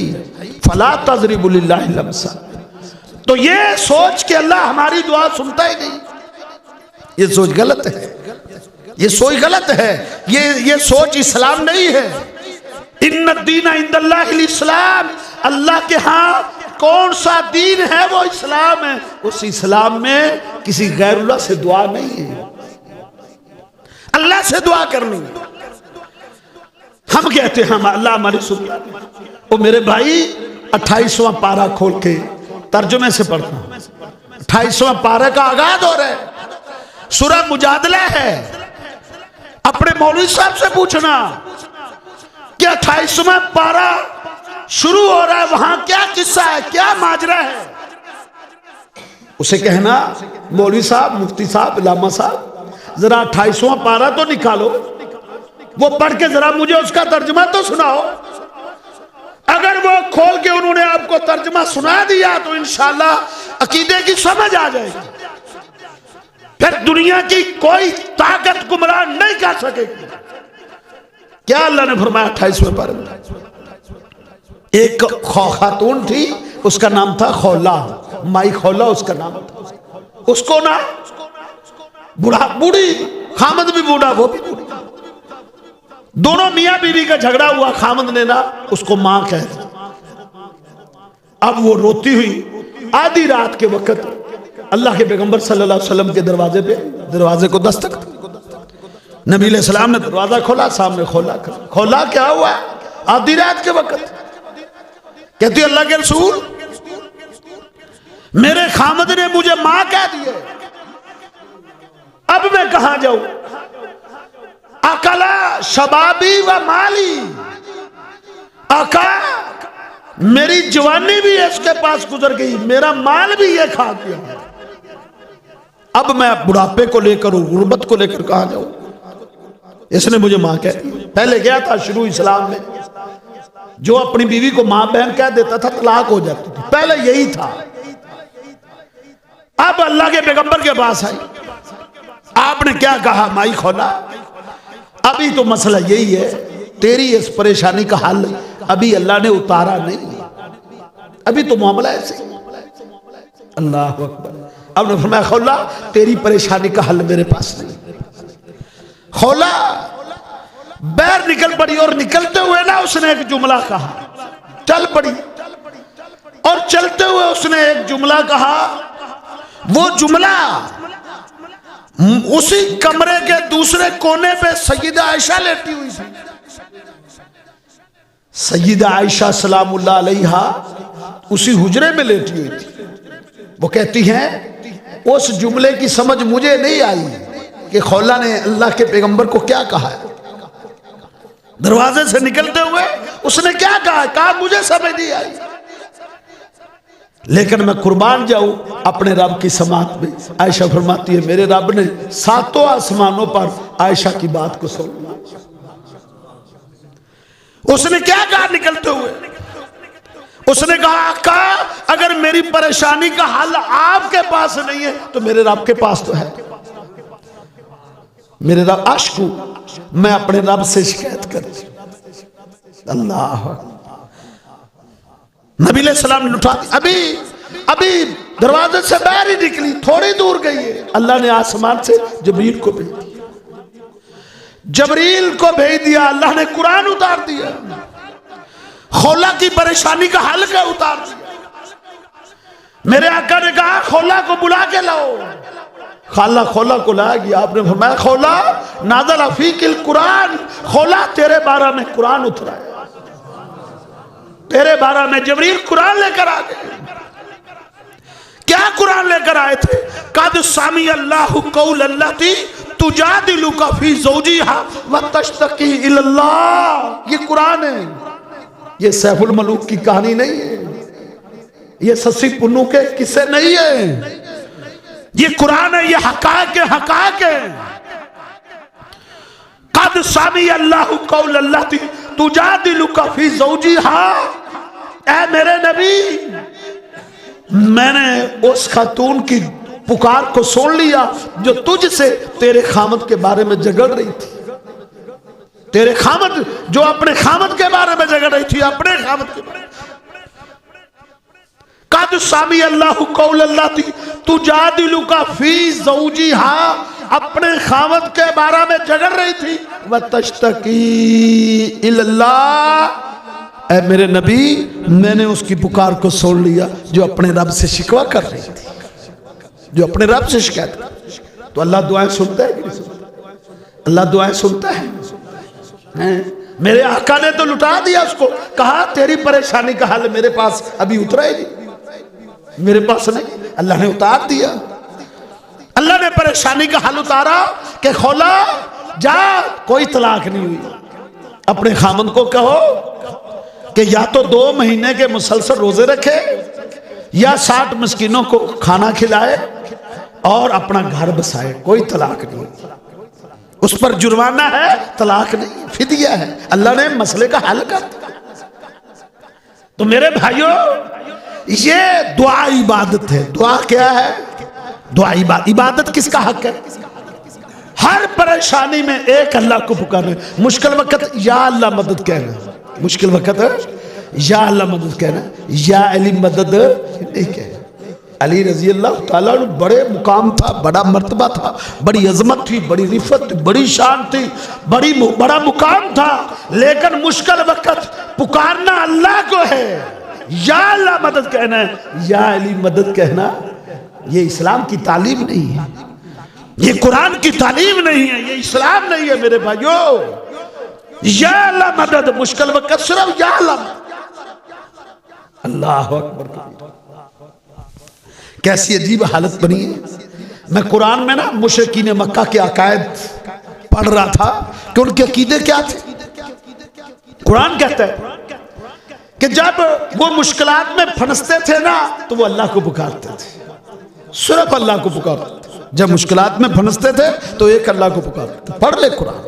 फला तजरिबू लिल्लाहिल अमसाल, तो ये सोच के अल्लाह हमारी दुआ सुनता ही नहीं, ये सोच गलत है, ये सोच गलत है, ये सोच इस्लाम नहीं है। इन्ना दीना इंदल्लाहिल इस्लाम, अल्लाह के यहाँ कौन सा दीन है? वो इस्लाम है। उस इस्लाम में किसी गैरुल्लाह से दुआ नहीं है, अल्लाह से दुआ करनी। हम कहते हैं हम अल्लाह हमारी सुन। ओ मेरे भाई 28वां पारा खोल के तर्जुमे से पढ़ता हूं। 28वां पारा का आगाज हो रहा है, सूरह मुजादला है। अपने मौलवी साहब से पूछना कि 28वां पारा शुरू हो रहा है, वहां क्या किस्सा है, क्या माजरा है? उसे कहना मौलवी साहब, मुफ्ती साहब, इलामा साहब, जरा 28वां पारा तो निकालो, वो पढ़ के जरा मुझे उसका तर्जुमा तो सुनाओ। अगर वो खोल के उन्होंने आपको तर्जुमा सुना दिया तो इंशाअल्लाह अकीदे की समझ आ जाएगी, फिर दुनिया की कोई ताकत गुमराह नहीं कर सकेगी। क्या अल्लाह ने फरमाया 28वें पारे में? एक खातून थी, उसका नाम था खौला, माई खौला उसका नाम था। उसको ना बूढ़ी, खामद भी बूढ़ा, वो भी बूढ़ी, दोनों मियां बीवी का झगड़ा हुआ। खामद ने ना उसको मां कह दिया। अब वो रोती हुई आधी रात के वक्त अल्लाह के पैगंबर सल्लल्लाहु अलैहि वसल्लम के दरवाजे को दस्तक दी। नबी अलैहि सलाम ने दरवाजा खोला, सामने खोला क्या हुआ? आधी रात के वक्त कहती अल्लाह के रसूल, मेरे खामद ने मुझे मां कह दिया, अब मैं कहां जाऊं? अकला शबाबी व माली, आका मेरी जवानी भी इसके पास गुजर गई, मेरा माल भी ये खा गया, अब मैं बुढ़ापे को लेकर, गुर्बत को लेकर कहां जाऊं? इसने मुझे मां कह दी। पहले गया था शुरू इस्लाम में, जो अपनी बीवी को मां बहन कह देता था तलाक हो जाती थी, पहले यही था। अब अल्लाह के पैगंबर के पास आई, आपने क्या कहा? माई खौला, अभी तो मसला यही है, तेरी इस परेशानी का हल अभी अल्लाह ने उतारा नहीं, अभी तो मामला ऐसे। अल्लाह अकबर। अब ने फरमाया खौला तेरी परेशानी का हल मेरे पास नहीं। खौला बैर निकल पड़ी, और निकलते हुए ना उसने एक जुमला कहा, चल पड़ी, और चलते हुए उसने एक जुमला कहा। वो जुमला उसी कमरे के दूसरे कोने पे सैयदा आयशा लेटी हुई थी। सैयदा आयशा सलामुल्लाह अलैहा उसी हुजरे में लेटी हुई थी। वो कहती हैं उस जुमले की समझ मुझे नहीं आई कि खौला ने अल्लाह के पैगंबर को क्या कहा है। दरवाजे से निकलते हुए उसने क्या कहा, कहा मुझे समझ नहीं आई, लेकिन मैं कुर्बान जाऊं अपने रब की समात में। आयशा फरमाती है मेरे रब ने सातों आसमानों पर आयशा की बात को सुन लिया। उसने क्या कहा निकलते हुए, उसने कहा आका अगर मेरी परेशानी का हल आपके पास नहीं है तो मेरे रब के पास तो है। मेरे रब आशिकू, मैं अपने रब से शिकायत करती हूं। अल्लाह नबी अलैहिस्सलाम ने उठा, अभी दरवाजे से बाहर ही निकली, थोड़ी दूर गई है, अल्लाह ने आसमान से जबरील को भेज दिया। जबरील को भेज दिया, अल्लाह ने कुरान उतार दिया, खौला की परेशानी का हल क्या उतार दिया। मेरे आका ने कहा खौला को बुला के लाओ। खाला खौला को लाया गया। आपने फरमाया खौला नाज़ल फीकिल कुरान, खौला तेरे बारे में कुरान उतरा है, तेरे बारे में जबरील कुरान लेकर आ गए। क्या कुरान लेकर आए थे? कद सामी अल्लाहु कौल अल्लती तुजादिलुका फी ज़ौजिहा व तश्तकी इलल्लाह। ये कुरान है, ये सैफुल मलूक की कहानी नहीं है, ये ससी पुन्नू के किस्से नहीं है, ये कुरान है, ये हकाक है। कद सामी अल्लाहु कौल अल्लती तुजादिलुका फी ज़ौजिहा। ऐ मेरे नबी, मैंने उस खातून की पुकार को सुन लिया जो तुझसे तेरे खामद के बारे में झगड़ रही थी। तेरे खामद जो अपने खामद के बारे में झगड़ रही थी, अपने खामद के बारे में। कद सामी अल्लाहु कौल अल्लती तुजादिलुका फी ज़ौजिहा, अपने खामद के बारे में झगड़ रही थी। व तश्तकी इलल्लाह। ऐ मेरे नबी, मैंने उसकी पुकार को सुन लिया जो अपने रब से शिकवा कर रही थी, जो अपने रब से शिकायत कर। तो अल्लाह दुआएं सुनता है कि नहीं सुनता? अल्लाह दुआएं सुनता है। मेरे आका ने तो लुटा दिया उसको, कहा तेरी परेशानी का हल मेरे पास अभी उतरा ही नहीं, मेरे पास नहीं। अल्लाह ने उतार दिया, अल्लाह ने परेशानी का हल उतारा कि खौला जा, कोई तलाक नहीं हुई। अपने खामन को कहो कि या तो 2 महीने के मुसलसल रोजे रखे या 60 मिस्किनों को खाना खिलाए और अपना घर बसाए। कोई तलाक नहीं, उस पर जुर्माना है, तलाक नहीं, फिदिया है। अल्लाह ने मसले का हल कर दिया। तो मेरे भाइयों, ये दुआ इबादत है। दुआ क्या है? दुआ इबादत किसका हक है? हर परेशानी में एक अल्लाह को पुकारना। मुश्किल वक्त या अल्लाह मदद कहना, मुश्किल वक्त या अल्लाह मदद कहना, या अली मदद नहीं कहना। अली रजी अल्लाह ताला बड़े मुकाम था, बड़ा मर्तबा था, बड़ी अजमत थी, बड़ी रिफत थी, बड़ी शान थी, बड़ा मुकाम था, लेकिन मुश्किल वक्त पुकारना अल्लाह को है। या अल्लाह मदद कहना है, या अली मदद कहना, ये इस्लाम की तालीम नहीं है, ये कुरान की तालीम नहीं है, ये इस्लाम नहीं है मेरे भाइयों। या अल्लाह मदद, मुश्किल वक्त सिर्फ या अल्लाह। अल्लाह अकबर, कैसी अजीब हालत बनी है। मैं कुरान में ना मुशरिकीन मक्का के अकायद पढ़ रहा था कि उनके अकीदे क्या थे। कुरान कहता है कि जब वो मुश्किलात में फंसते थे ना तो वो अल्लाह को पुकारते थे, सिर्फ अल्लाह को पुकारते थे। जब मुश्किलात में फंसते थे तो एक अल्लाह को पुकारते थे। पढ़ ले कुरान,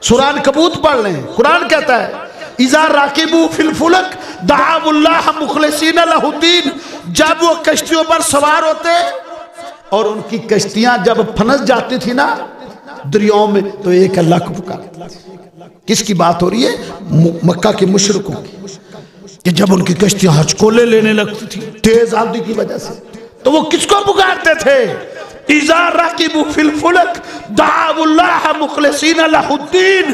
सूरह कबूत पढ़ लें। कुरान कहता है इज़ा राकिबू फिल फुलक दाअुल्लाह मुखलिसीन लहुद्दीन। जब वो कश्तियों पर सवार होते और उनकी कश्तियां जब फंस जाती थी ना दरियाओं में तो एक अल्लाह को पुकारते। किसकी बात हो रही है? मक्का के मुशरिकों की, कि जब उनकी कश्तियां हचकोले लेने लगती थी तेज आंधी की वजह से, तो वो किसको पुकारते थे? इज़ा राकिबू फिल फुलक दाअुल्लाह मुखलिसीन लहुद्दीन।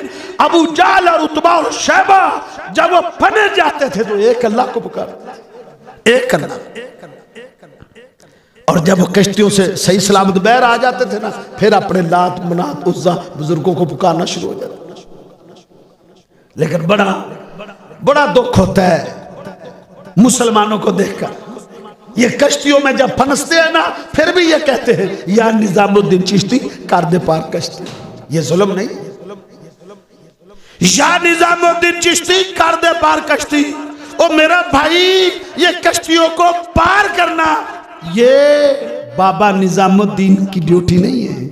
अबू जाल और उतबा और शैबा जब वो फने जाते थे तो एक अल्लाह को पुकारते, एक अल्लाह। और जब वो कश्तियों से सही सलामत बहर आ जाते थे ना फिर अपने लात मनात उज़्ज़ा बुजुर्गों को पुकारना शुरू हो जाते। लेकिन बड़ा दुख होता है मुसलमानों को देखकर। ये कश्तियों में जब फंसते हैं ना, फिर भी ये कहते हैं या निजामुद्दीन चिश्ती कर दे पार कश्ती। ये जुल्म नहीं, या निजामुद्दीन चिश्ती कर दे पार कश्ती। ओ मेरा भाई, ये कश्तियों को पार करना ये बाबा निजामुद्दीन की ड्यूटी नहीं है।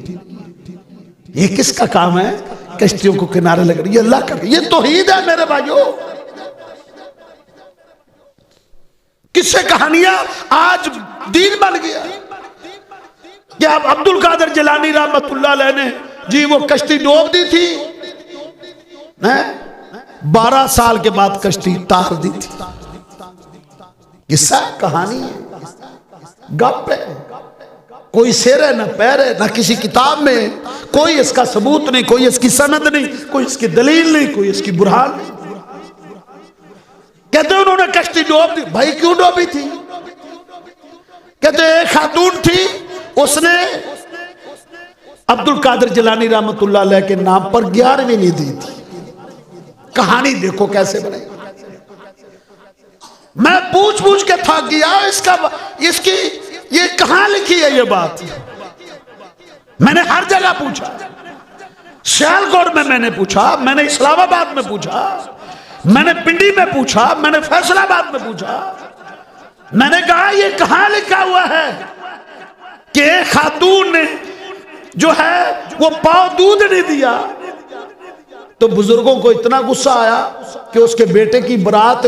ये किसका काम है? कश्तियों को किनारे लग रही है अल्लाह का। ये तौहीद है मेरे भाइयों। किससे कहानियां आज दीन बन गया। क्या अब अब्दुल कादिर जिलानी रहमतुल्लाह अलैह ने जी वो कश्ती डूब दी थी, 12 साल के बाद कश्ती तार दी थी। किस्सा कहानी है, गप है, कोई सिर है ना पैर है, ना किसी किताब में कोई इसका सबूत नहीं, कोई इसकी सनद नहीं, कोई इसकी दलील नहीं, कोई इसकी बुरहान नहीं। कहते उन्होंने कश्ती डूब दी। भाई क्यों डूबी थी? कहते एक खातून थी, उसने अब्दुल कादिर जिलानी रहमतुल्लाह अलैह के नाम पर 11वीं नहीं दी थी। कहानी देखो कैसे बने। मैं पूछ पूछ के थक गया, इसकी ये कहां लिखी है ये बात। मैंने हर जगह पूछा, सियालकोट में मैंने पूछा, मैंने इस्लामाबाद में पूछा, मैंने पिंडी में पूछा, मैंने फैसलाबाद में पूछा। मैंने कहा ये कहां लिखा हुआ है कि खातून ने जो है वो पाव दूध नहीं दिया। तो बुजुर्गों को इतना गुस्सा आया कि उसके बेटे की बारात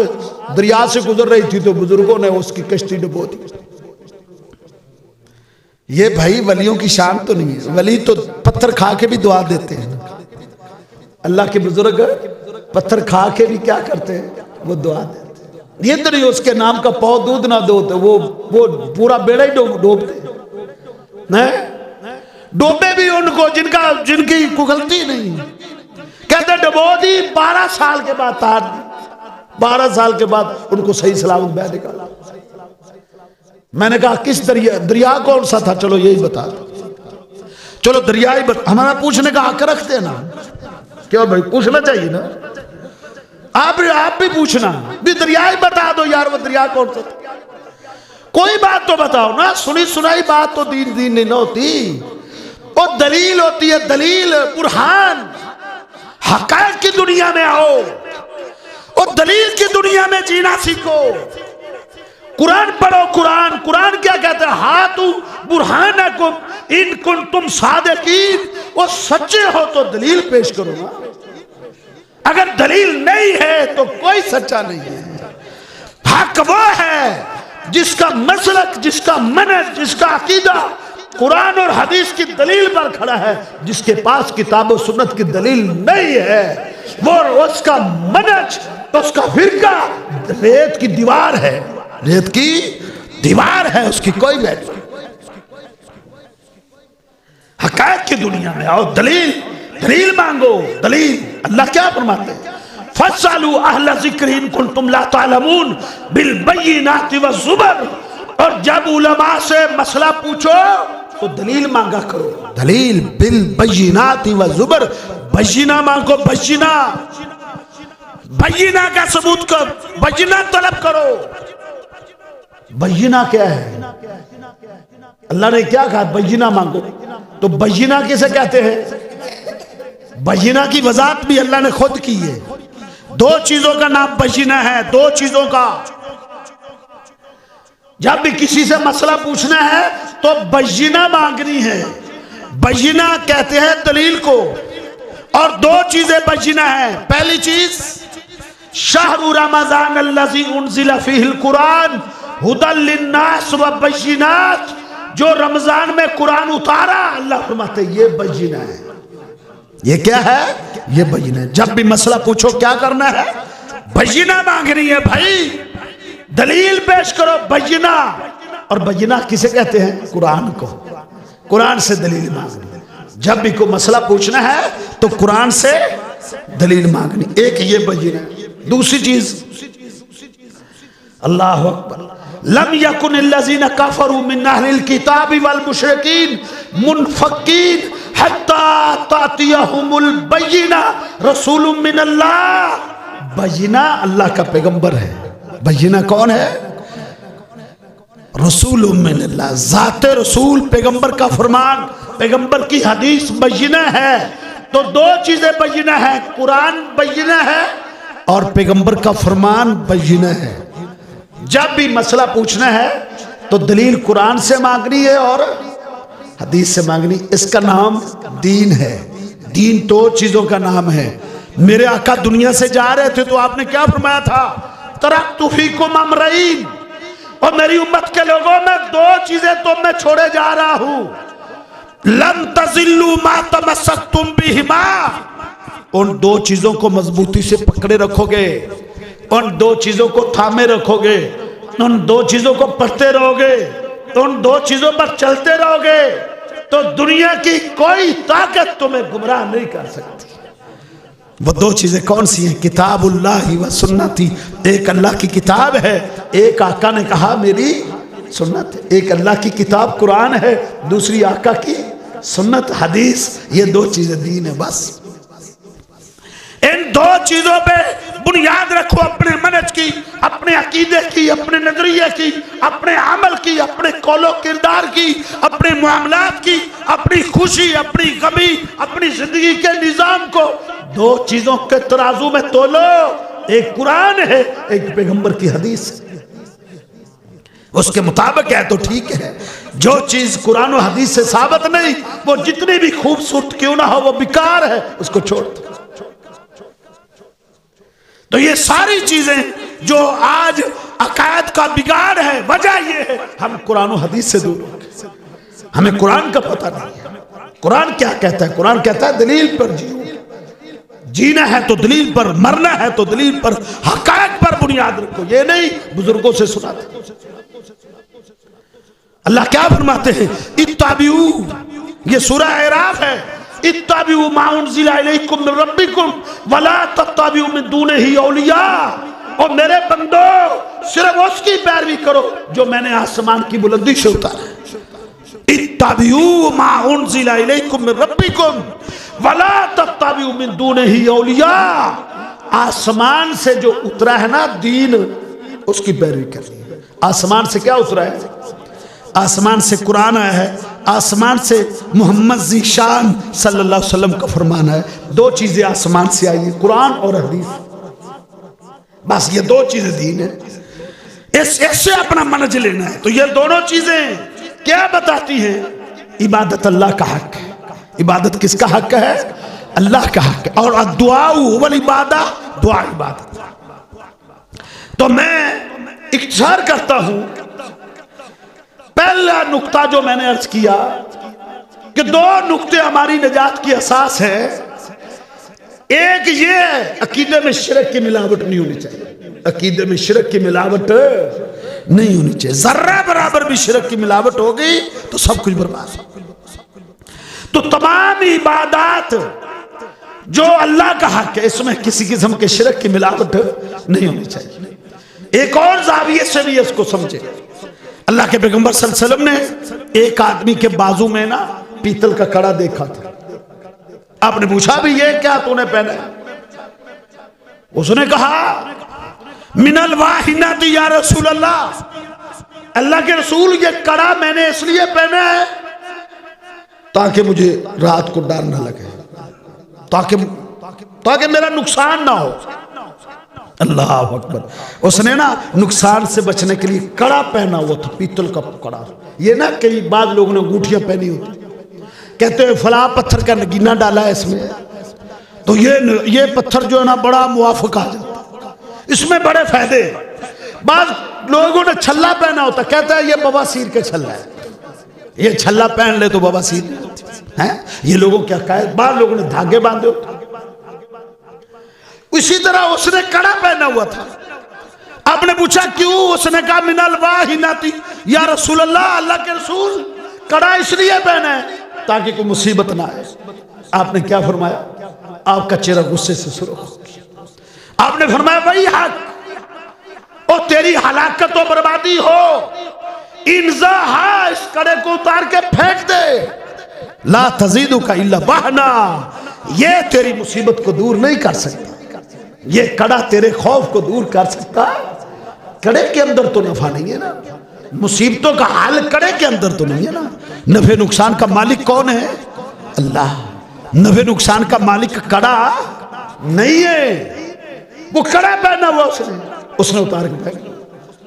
दरिया से गुजर रही थी, तो बुजुर्गों ने उसकी कश्ती डुबो दी। ये भाई वलियों की शान तो नहीं है। वली तो पत्थर खा के भी दुआ देते हैं। अल्लाह के बुजुर्ग पत्थर खा के भी क्या करते हैं? वो दुआ देते हैं। ये तो नहीं उसके नाम का पाव दूध ना दो तो वो पूरा बेड़ा ही डूबते हैं। डूबे भी उनको जिनकी कोई गलती नहीं। कहते डुबो दी, 12 साल के बाद तार दी। 12 साल के बाद उनको सही सलामत बह निकाला। मैंने कहा किस दरिया कौन सा था? चलो यही बता दो। चलो दरिया ही हमारा पूछने का हक रखते हैं ना। क्यों भाई, पूछना चाहिए ना। आप भी पूछना भी, दरिया ही बता दो यार, वो दरिया कौन सा था? कोई बात तो बताओ ना। सुनी सुनाई बात तो दीन नहीं ना होती। और दलील होती है, दलील बुरहान। हक़ाइक़ की दुनिया में आओ और दलील की दुनिया में जीना सीखो। कुरान पढ़ो। कुरान क्या कहता है? हातु बुरहानकुम इन कुंतुम सादिकीन। वो सच्चे हो तो दलील पेश करो ना। अगर दलील नहीं है तो कोई सच्चा नहीं है। हक वो है जिसका मसलक, जिसका मनहज, जिसका अकीदा कुरान और हदीस की दलील पर खड़ा है। जिसके पास किताब और सुन्नत की दलील नहीं है, वो उसका मनहज, उसका फिरका रेत की दीवार है। रेत की दीवार है, उसकी कोई वैल्यू नहीं। हक़ाइक़ की दुनिया में आओ, दलील मांगो। दलील अल्लाह क्या फरमाते हैं? फस्सलू अहल ज़िक्र इन कुंतुम ला तालमून बिल बय्यिनाति व ज़ुबर। और जब उलमा से मसला पूछो तो दलील मांगा करो। दलील बिल बय्यिनाति व ज़ुबर। बय्यिना मांगो, बय्यिना का सबूत को बय्यिना तलब करो। बय्यिना क्या है? अल्लाह ने क्या कहा? बय्यिना मांगो। तो बय्यिना किसे कहते हैं? बय्यिना की वजाहत भी अल्लाह ने खुद की है। 2 चीजों का नाम बय्यिना है, 2 चीजों का। जब भी किसी से मसला पूछना है तो बय्यिना मांगनी है। बय्यिना कहते हैं दलील को। और 2 चीजें बय्यिना है। पहली चीज शहरु रमजान अल्लज़ी उन्ज़िला फ़ीहिल कुरान हुदल लिन्नास व बय्यिनात। जो रमजान में कुरान उतारा, अल्लाह फरमाते ये बय्यिना है। ये क्या है? ये बय्यिना है। जब भी मसला पूछो क्या करना है? बय्यिना मांगनी है भाई। दलील पेश करो, बय्यिना। और बय्यिना किसे कहते हैं? कुरान को। कुरान से दलील मांगनी। जब भी कोई मसला पूछना है तो कुरान से दलील मांगनी। एक ये बय्यिना। दूसरी चीज, अल्लाह अकबर, लम यकुनिल्लज़ीना कफ़रू मिन अहलिल किताबि वल मुशरिकीन मुनफ़क्कीन हत्ता तातियहुमुल बय्यिना रसूलुम मिनल्लाह। बय्यिना अल्लाह का पैगंबर है। बय्यिना कौन है? रसूल मिनल्लाह, ज़ाते रसूल, पैगंबर का फरमान, पैगंबर की हदीस बय्यिना है। तो दो चीजें बय्यिना है, कुरान बय्यिना है और पैगंबर का फरमान बय्यिना है। जब भी मसला पूछना है तो दलील कुरान से मांगनी है और हदीस से मांगनी। इसका नाम दीन है। दीन दो चीजों का नाम है। मेरे आका दुनिया से जा रहे थे तो आपने क्या फरमाया था? तरक्तु फीकुम अमरैन, और मेरी उम्मत के लोगों में दो चीजें तो मैं छोड़े जा रहा हूं, लन तज़िल्लू मा तमस्सक्तुम बिहिमा, उन दो चीजों को मजबूती से पकड़े रखोगे, उन दो चीजों को थामे रखोगे, उन दो चीजों को पढ़ते रहोगे, उन दो चीजों पर चलते रहोगे तो दुनिया की कोई ताकत तुम्हें गुमराह नहीं कर सकती। वो दो चीजें कौन सी हैं? किताबुल्लाहि व सुन्नती, एक अल्लाह की किताब है, एक आका ने कहा मेरी सुन्नत है। एक अल्लाह की किताब कुरान है, दूसरी आका की सुन्नत हदीस। ये दो चीजें दीन है। बस इन दो चीजों पे बुनियाद रखो, अपने मनज की, अपने अकीदे की, अपने नजरिए की, अपने अमल की, अपने कौलो किरदार की, अपने मामलात की, अपनी खुशी, अपनी गमी, अपनी जिंदगी के निजाम को दो चीजों के तराजू में तोलो। एक कुरान है, एक पैगंबर की हदीस है। उसके मुताबिक है तो ठीक है। जो चीज कुरान और हदीस से साबित नहीं, वो जितनी भी खूबसूरत क्यों ना हो, वो बेकार है, उसको छोड़ दो। तो ये सारी चीजें जो आज अकायद का बिगाड़ है, वजह ये है हम कुरान और हदीस से दूर हो गए। हमें कुरान का पता नहीं है। कुरान क्या कहता है? कुरान कहता है दलील पर जियो। जीना है तो दलील पर, मरना है तो दलील पर, हकायक पर बुनियाद रखो। ये नहीं बुजुर्गों से सुनाते। अल्लाह क्या फरमाते हैं? इत्ताबिऊ, ये सूरह अराफ है, इत्ताबिऊ मा उनज़िला इलैकुम मिन रब्बिकुम वला तत्ताबिऊ मिन दूनिही औलिया। और मेरे बंदो, सिर्फ उसकी पैरवी करो जो मैंने आसमान की बुलंदी से उतारा है। इत्ताबिऊ मा उनज़िला इलैकुम मिन रब्बिकुम वला तत्ताबिऊ मिन दूनिही औलिया। आसमान से जो उतरा है ना दीन, उसकी पैरवी करनी है। आसमान से क्या उतरा है? आसमान से कुरान आया है, आसमान से मोहम्मद ज़ीशान सल्लल्लाहु अलैहि वसल्लम का फरमान है। दो चीजें आसमान से आई है, कुरान और हदीस। बस ये दो चीजें दीन है। इससे अपना मनज लेना है। तो ये दोनों चीजें क्या बताती हैं? इबादत अल्लाह का हक है। इबादत किसका हक है? अल्लाह का हक है। और दुआ वल इबादा, दुआ इबादत। तो मैं इख्तिसार करता हूं। पहला नुक्ता जो मैंने अर्ज किया कि दो नुक्ते हमारी निजात की असास है। एक ये, अकीदे में शिरक की मिलावट नहीं होनी चाहिए। अकीदे में शिरक की मिलावट नहीं होनी चाहिए। जर्रा बराबर भी शिरक की मिलावट हो गई तो सब कुछ बर्बाद। तो तमाम इबादत जो अल्लाह का हक है, इसमें किसी किस्म के शिरक की मिलावट नहीं होनी चाहिए। एक और जाविये से भी इसको समझे। अल्लाह के पैगंबर सल्लल्लाहु अलैहि वसल्लम ने एक आदमी के बाजू में ना पीतल का कड़ा देखा था। आपने पूछा भी ये क्या तूने पहना? उसने कहा मिनल वाहिनाती या रसूल अल्लाह, अल्लाह के रसूल ये कड़ा मैंने इसलिए पहना है ताकि मुझे रात को डर ना लगे, ताकि मेरा नुकसान ना हो। अल्लाह अकबर। उसने ना नुकसान से बचने के लिए कड़ा पहना हुआ था, पीतल का कड़ा। ये ना कई बाद लोगों ने अंगूठियां पहनी होती, कहते हैं फला पत्थर का नगीना डाला है इसमें, तो ये पत्थर जो है ना बड़ा मुआफिक आ जाता, इसमें बड़े फायदे। बाद लोगों ने छल्ला पहना होता, कहता है ये बवासीर के छल्ला है, ये छल्ला पहन ले तो बवासीर है। ये लोगों क्या कहा, बाद लोगों ने धागे बांधे होते। इसी तरह उसने कड़ा पहना हुआ था। आपने पूछा क्यों? उसने कहा मिनल वाहिनाती या रसूल अल्लाह, अल्लाह के रसूल कड़ा इसलिए पहना है ताकि कोई मुसीबत ना आए। आपने क्या फरमाया? आपका चेहरा गुस्से से सुर्ख। आपने फरमाया भाई हक और तेरी हलाकत और बर्बादी हो, इंज़ा, इस कड़े को उतार के फेंक दे। ला तज़ीदु का इल्ला बहना, ये तेरी मुसीबत को दूर नहीं कर सकता, ये कड़ा तेरे खौफ को दूर कर सकता कड़े के अंदर तो नफा नहीं है ना, मुसीबतों का हाल कड़े के अंदर तो नहीं है ना। नफे नुकसान का मालिक कौन है? अल्लाह। नफे नुकसान का मालिक कड़ा नहीं है, वो कड़ा पहना हुआ उसने उतार के फेंक।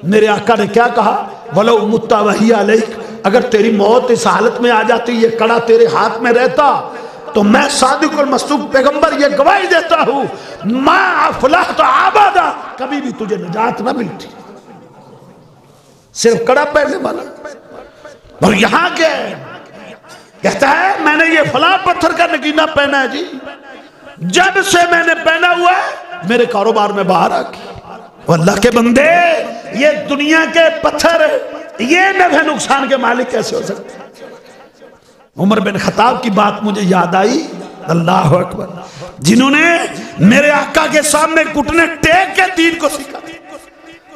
मेरे आका ने क्या कहा? वलो मुत्ता वही अलैक, अगर तेरी मौत इस हालत में आ जाती, ये कड़ा तेरे हाथ में रहता, तो मैं सादिकुल मसदूक पैगंबर ये गवाही देता हूं, मा अफलाह तो आबादा, कभी भी तुझे निजात ना मिलती। सिर्फ कड़ा पहनने वाला। और यहां क्या है? कहता है मैंने ये फला पत्थर का नगीना पहना है जी, जब से मैंने पहना हुआ है मेरे कारोबार में बाहर आ गई। अल्लाह के बंदे, ये दुनिया के पत्थर ये नफे नुकसान के मालिक कैसे हो सकते? उमर बिन खत्ताब की बात मुझे याद आई, अल्लाह अकबर, जिन्होंने मेरे आका के सामने घुटने टेक के दीन को सीखा,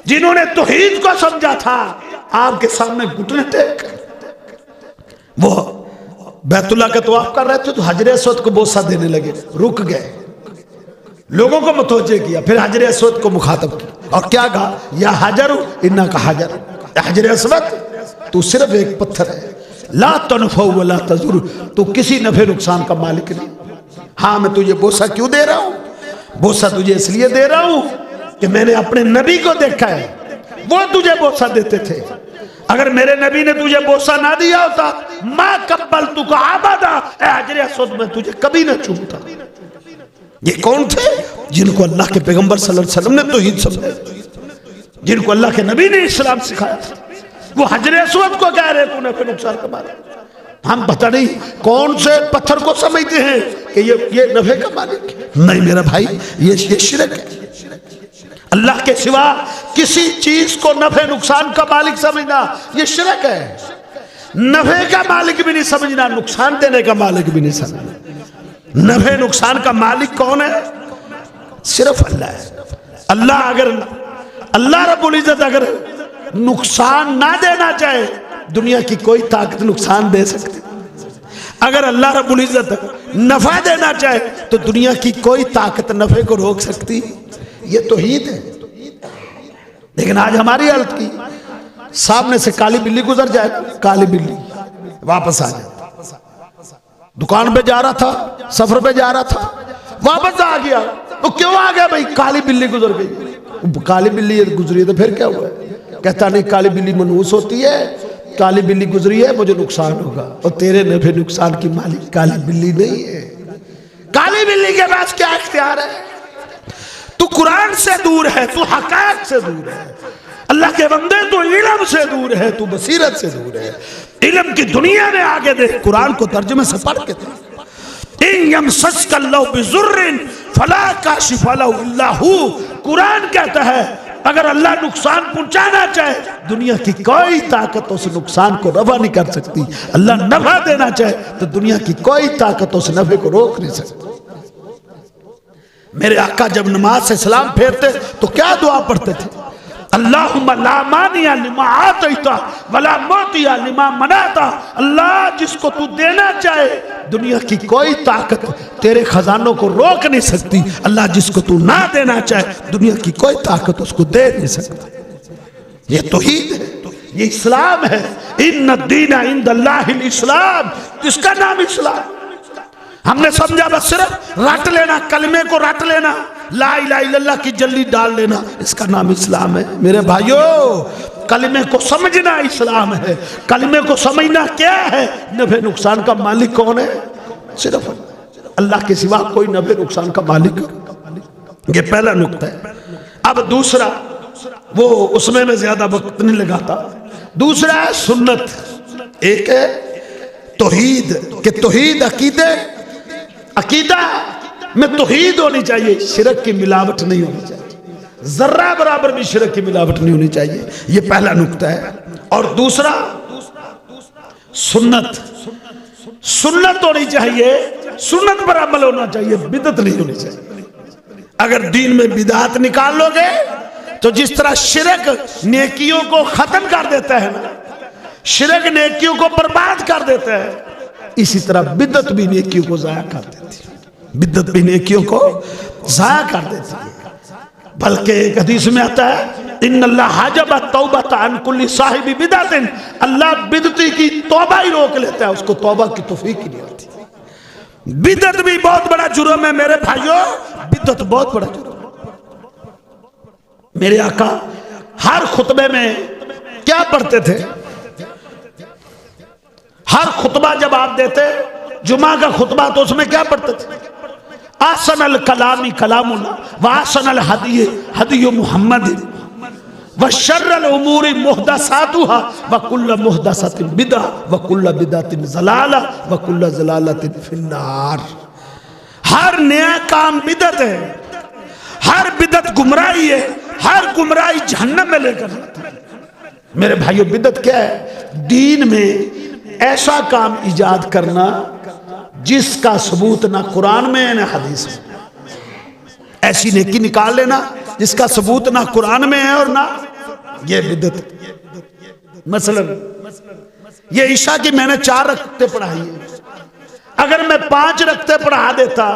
जिन्होंने तौहीद को समझा था, आपके सामने घुटने टेक। वो बैतुल्लाह के तवाफ कर रहे थे तो हजर अस्वद को बोसा देने लगे, रुक गए, लोगों को मतवज्जे किया, फिर हजर अस्वद को मुखातब किया और क्या कहा? या हजर इन्ना का हजर, हजर अस्वद तू सिर्फ एक पत्थर है, ला तनफउ वला तजुर, तू किसी नफे नुकसान का मालिक नहीं। हाँ, मैं तुझे बोसा क्यों दे रहा हूं? बोसा तुझे इसलिए दे रहा हूं कि मैंने अपने नबी को देखा है, वो तुझे बोसा देते थे। अगर मेरे नबी ने तुझे बोसा ना दिया होता, मां कब्बल तू का आबादा, हजर अस्वद में तुझे कभी ना चूमता। ये कौन थे? जिनको अल्लाह के पैगंबर सल्लल्लाहु अलैहि वसल्लम ने तौहीद समझाया, जिनको अल्लाह के नबी ने इस्लाम सिखाया था। वो हजर अस्वद को कह रहे तू नफे नुकसान का मालिक। हम पता नहीं कौन से पत्थर को समझते हैं कि ये नफे का मालिक है। नहीं मेरा भाई, ये शिरक है। अल्लाह के सिवा किसी चीज को नफे नुकसान का मालिक समझना ये शिरक है। नफे का मालिक भी नहीं समझना, नुकसान देने का मालिक भी नहीं समझना। नफे नुकसान का मालिक कौन है? सिर्फ अल्लाह है। अल्लाह रब्बुल इज्जत अगर नुकसान ना देना चाहे, दुनिया की कोई ताकत नुकसान दे सकती। अगर अल्लाह रब्बुल इज्जत नफा देना चाहे तो दुनिया की कोई ताकत नफे को रोक सकती। ये तौहीद है। लेकिन आज हमारी हालत की, सामने से काली बिल्ली गुजर जाए, काली बिल्ली वापस आ जाए। दुकान पे जा रहा था, सफर पे जा रहा था, वापस आ गया। तो क्यों आ गया भाई? काली बिल्ली गुजर गई। काली बिल्ली गुजरी तो फिर क्या हुआ? कहता नहीं, काली बिल्ली मनहूस होती है, काली बिल्ली गुजरी है, मुझे नुकसान होगा। और तेरे नफे नुकसान की मालिक काली बिल्ली नहीं है। काली बिल्ली के पास क्या इख्तियार है? तू कुरान से दूर है, तू हक़ाइक़ से दूर है। अल्लाह के बंदे, तू इल्म से दूर है, तू बसीरत से दूर है। इल्म की दुनिया में आगे देख, कुरान को तर्जुमे से पढ़ के देख। इन यमसस्कल्लाहु बिज़ुर्रिन फला काशिफ़ लहु इल्ला हु। कुरान कहता है अगर अल्लाह नुकसान पहुंचाना चाहे, दुनिया की कोई ताकत उस नुकसान को रफा नहीं कर सकती। अल्लाह नफा देना चाहे तो दुनिया की कोई ताकत उस नफे को रोक नहीं सकती। मेरे आका जब नमाज से सलाम फेरते तो क्या दुआ पढ़ते थे? अल्लाहुम्मा ला मानिया लिमा आतैता वला मोतिया लिमा मनाता। अल्लाह, जिसको तू देना चाहे दुनिया की कोई ताकत तेरे खजानों को रोक नहीं सकती। अल्लाह, जिसको तू ना देना चाहे दुनिया की कोई ताकत उसको दे नहीं सकती। ये तौहीद है, ये इस्लाम है। इन्ना दीना इंदल्लाहिल इस्लाम, इसका नाम इस्लाम। हमने समझा बस सिर्फ रट लेना, कलमे को रट लेना, ला इलाहा इल्लल्लाह की जल्दी डाल लेना, इसका नाम इस्लाम है। मेरे भाइयों, कलमे को समझना इस्लाम है। कलमे को समझना क्या है? नफे नुकसान का मालिक कौन है? सिर्फ अल्लाह के सिवा कोई नफे नुकसान का मालिक। ये पहला नुक्ता है। अब दूसरा, वो उसमें मैं ज्यादा वक्त नहीं लगाता। दूसरा है सुन्नत। एक है तौहीद, कि तौहीद अकीदा में तौहीद होनी चाहिए, शिरक की मिलावट नहीं होनी चाहिए, जर्रा बराबर भी शिरक की मिलावट नहीं होनी चाहिए। ये पहला नुक्ता है। और दूसरा सुन्नत होनी चाहिए, सुन्नत पर अमल होना चाहिए, बिदअत नहीं होनी चाहिए। अगर दीन में बिदअत निकाल लोगे तो जिस तरह शिरक नेकियों को खत्म कर देता है ना, शिरक नेकियों को बर्बाद कर देता है, इसी तरह बिदअत भी नेकियों को जाया कर देती है। बिदअत भी नेकियों को जाया कर देती है। बल्कि एक हदीस में आता है, इन्नल्लाह हाजब तौबत अन कुल्ली साहिबी बिदअतिन, अल्लाह बिदती की तौबा ही रोक लेता है, उसको तौबा की तौफीक ही नहीं होती। बिदअत भी बहुत बड़ा जुर्म है मेरे भाइयों, बिदअत बहुत बड़ा जुर्म। मेरे आका हर खुतबे में क्या पढ़ते थे? हर खुतबा जब आप देते, जुमा का खुतबा, तो उसमें क्या पढ़ते थे? आसनल कलामी कलामुल्लाह व आसनल हदी हदी मुहम्मद व शर्रल उमूरी मुहदसातुहा व कुल्ल मुहदसतिन बिदा व कुल्ल बिदातिन ज़लाला व कुल्ल ज़लालतिन फिन्नार। हर नया काम बिदत है, हर बिदत गुमराही है, हर गुमराही जहन्नम में लेकर जाती है। मेरे भाइयों, बिदत क्या है? दीन में ऐसा काम इजाद करना जिसका सबूत ना कुरान में है ना हदीस में। ऐसी नेकी निकाल लेना जिसका सबूत ना कुरान में है और ना, ये बिदत। मसलन ये ईशा की मैंने 4 रकते पढ़ाई है, अगर मैं 5 रकते पढ़ा देता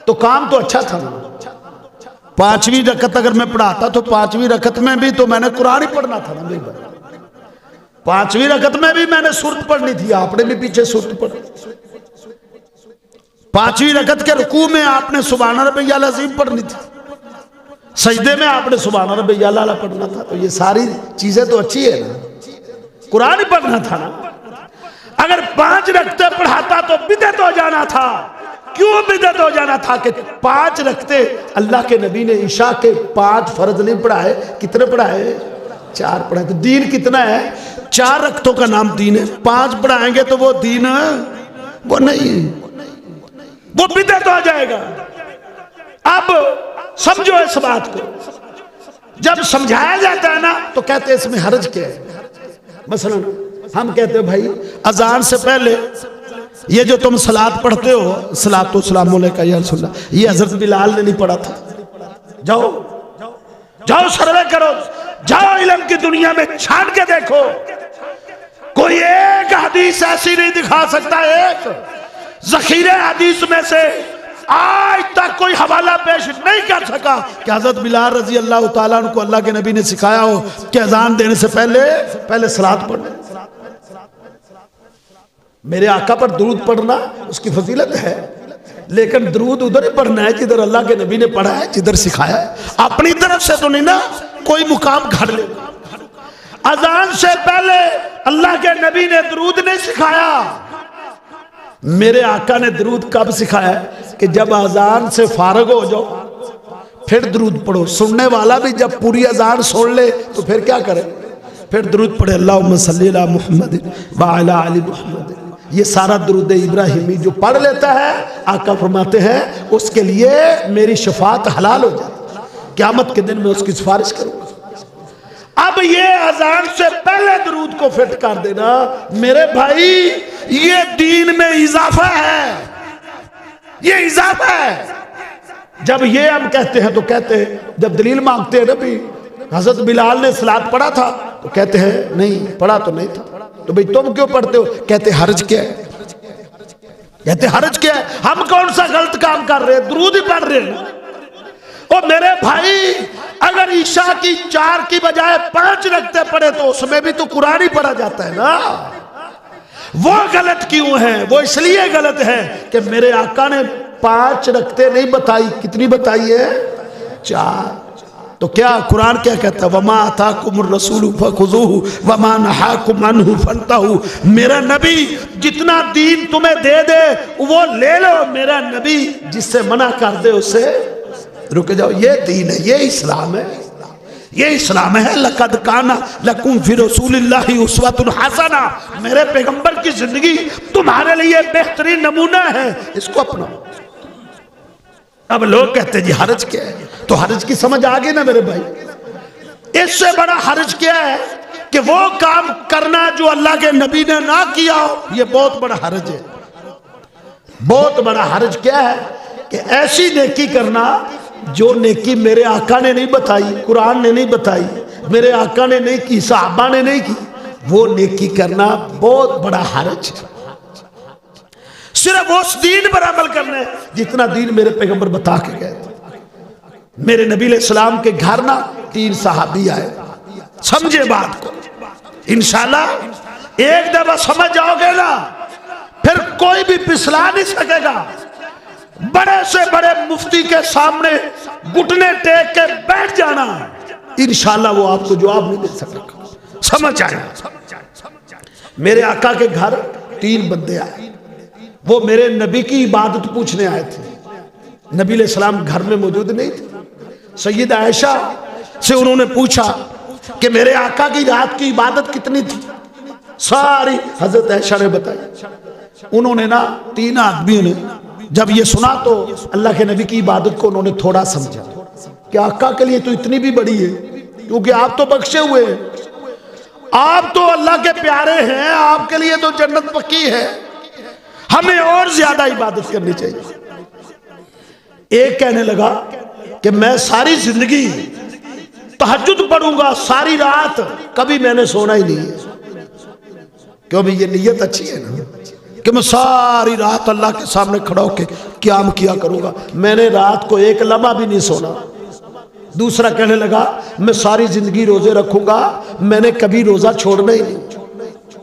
तो काम तो अच्छा था ना। 5वीं रकत अगर मैं पढ़ाता तो 5वीं रकत में भी तो मैंने कुरान ही पढ़ना था ना मेरे भाई। 5वीं रकत में भी मैंने सूरत पढ़नी थी, आपने भी पीछे सूरत पढ़ी। 5वीं रकत के रुकू में आपने सुभान रब्बियल अज़ीम पढ़नी थी, सजदे में आपने सुभान रब्बियल आला पढ़ना था। तो ये सारी चीजें तो अच्छी है ना, कुरान ही पढ़ना था ना। अगर 5 रकते पढ़ाता तो बिदअत हो जाना था। क्यों बिदअत हो जाना था? कि 5 रकते अल्लाह के नबी ने ईशा के 5 फर्ज नहीं पढ़ाए, कितने पढ़ाए? 4 पढ़ाए। तो दीन कितना है? 4 रकतों का नाम दीन है। 5 पढ़ाएंगे तो वो दीन वो नहीं, वो बिदअत हो जाएगा। अब समझो इस बात को, जब समझाया जाता है ना तो कहते हैं इसमें हर्ज क्या है। मसलन हम कहते हैं भाई अजान से पहले ये जो तुम सलात पढ़ते हो, सलातो सलाम अलैका या रसूलल्लाह, ये हजरत बिलाल ने नहीं पढ़ा था। जाओ जाओ सर्वे करो, जाओ इल्म की दुनिया में छान के देखो, कोई एक हदीस ऐसी नहीं दिखा सकता, एक जखीरे हदीस में से आज तक कोई हवाला पेश नहीं कर सका कि हजरत बिलाल रजी अल्लाह ताला अन्हु को अल्लाह के नबी ने सिखाया हो कि अजान देने से पहले सलात पढ़ना। मेरे आका पर दरूद पढ़ना उसकी फजीलत है, लेकिन दरूद उधर ही पढ़ना है जिधर अल्लाह के नबी ने पढ़ा है, जिधर सिखाया है। अपनी तरफ से तो नहीं ना कोई मुकाम घर ले। अजान से पहले अल्लाह के नबी ने दरूद नहीं सिखाया। मेरे आका ने दरूद कब सिखाया? कि जब अजान से फारग हो जाओ फिर दरूद पढ़ो। सुनने वाला भी जब पूरी अजान सुन ले तो फिर क्या करे? फिर दरूद पढ़े, अल्लाहुम्मा सल्ली अला मुहम्मद व अला आलि मुहम्मद। ये सारा दरूद इब्राहिमी जो पढ़ लेता है, आका फरमाते हैं उसके लिए मेरी शफात हलाल हो जाती, क़यामत के दिन में उसकी सिफारिश करूंगा। अब ये अजान से पहले दरूद को फिट कर देना, मेरे भाई ये दीन में इजाफा है, ये इजाफा है। जब ये हम कहते हैं तो कहते हैं, जब दलील मांगते हैं ना भी हजरत बिलाल ने सलात पढ़ा था तो कहते हैं नहीं पढ़ा तो नहीं था। तो भाई तुम क्यों पढ़ते हो? कहते हर्ज क्या है, कहते हर्ज क्या है। हम कौन सा गलत काम कर रहे हैं? दरूद ही पढ़ रहे हैं। और मेरे भाई अगर ईशा की 4 की बजाय 5 रखते पड़े तो उसमें भी तो कुरान ही पढ़ा जाता है ना। वो गलत क्यों है? वो इसलिए गलत है कि मेरे आका ने 5 रखते नहीं बताई, कितनी बताई है? 4। तो क्या कुरान क्या कहता है? वमा अताकुमुर रसूलु फखुज़ूहु वमा नहाकुम अन्हु फंतहू। मेरा नबी जितना दीन तुम्हें दे दे वो ले लो, मेरा नबी जिससे मना कर दे उससे रुक जाओ। ये दीन है, ये इस्लाम है, ये इस्लाम है। लक़द काना लकुम फी रसूलिल्लाहि उस्वतुन हसना। मेरे पैगंबर की जिंदगी तुम्हारे लिए बेहतरीन नमूना है, इसको अपनाओ। अब लोग कहते हैं जी हर्ज क्या है? तो हर्ज की समझ आ गई ना मेरे भाई। इससे बड़ा हर्ज क्या है कि वो काम करना जो अल्लाह के नबी ने ना किया हो, ये बहुत बड़ा हर्ज है। बहुत बड़ा हर्ज क्या है कि ऐसी नेकी करना जो नेकी मेरे आका ने नहीं बताई, कुरान ने नहीं बताई, मेरे आका ने नहीं की, सहाबा ने नहीं की, वो नेकी करना बहुत बड़ा हर्ज है। सिर्फ उस दीन पर अमल करना है जितना दीन मेरे पैगंबर बता के गए थे। मेरे नबी अलैहिस्सलाम के घर ना 3 सहाबी आए। समझे बात को, इंशाल्लाह एक दफा समझ जाओगे ना, फिर कोई भी पिछला नहीं सकेगा। बड़े से बड़े मुफ्ती के सामने घुटने टेक के बैठ जाना, इंशाल्लाह वो आपको जवाब नहीं दे सकेगा। समझ आया? मेरे आका के घर 3 बंदे आए, वो मेरे नबी की इबादत पूछने आए थे। नबी अलैहिस्सलाम घर में मौजूद नहीं थे। सैयद आयशा से उन्होंने पूछा कि मेरे आका की रात की इबादत कितनी थी। सारी हजरत आयशा ने बताई। उन्होंने ना 3 आदमियों ने जब ये सुना तो अल्लाह के नबी की इबादत को उन्होंने थोड़ा समझा कि आका के लिए तो इतनी भी बड़ी है, क्योंकि आप तो बख्शे हुए हैं, आप तो अल्लाह के प्यारे हैं, आपके लिए तो जन्नत पक्की है, हमें और ज्यादा इबादत करनी चाहिए। एक कहने लगा कि मैं सारी जिंदगी तहज्जुद पढ़ूंगा, सारी रात कभी मैंने सोना ही नहीं है। क्यों भाई, ये नीयत अच्छी है ना कि मैं सारी रात अल्लाह के सामने खड़ा होकर क़याम किया करूंगा, मैंने रात को एक लम्हा भी नहीं सोना। दूसरा कहने लगा मैं सारी जिंदगी रोजे रखूंगा, मैंने कभी रोजा छोड़ना ही नहीं।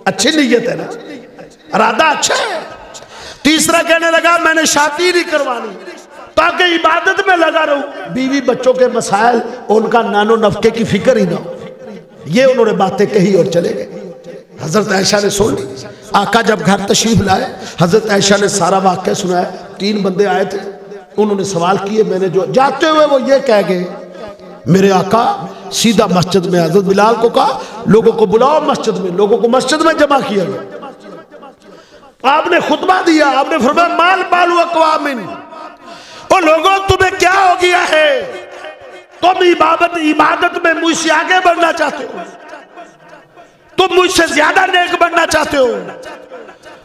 अच्छी नीयत है ना, इरादा अच्छा है। तीसरा कहने लगा मैंने शादी नहीं करवानी ताकि इबादत में लगा रहूं, बीवी बच्चों के मसाइल और उनका नानो नफके की फिक्र ही ना हो। ये उन्होंने बातें कही और चले गए। हजरत आयशा ने सुन ली। आका जब घर तशरीफ लाए, हजरत आयशा ने सारा वाक़या सुनाया। 3 बंदे आए थे, उन्होंने सवाल किए। मैंने जो जाते हुए वो ये कह गए, मेरे आका सीधा मस्जिद में हजरत बिलाल को कहा लोगों को बुलाओ मस्जिद में। लोगों को मस्जिद में जमा किया गया। आपने खुतबा दिया, आपने फरमाया माल बालू अक़वामिन, ओ लोगों तुम्हें क्या हो गया है, तुम इबादत में मुझसे आगे बढ़ना चाहते हो, तुम मुझसे ज्यादा नेक बनना चाहते हो।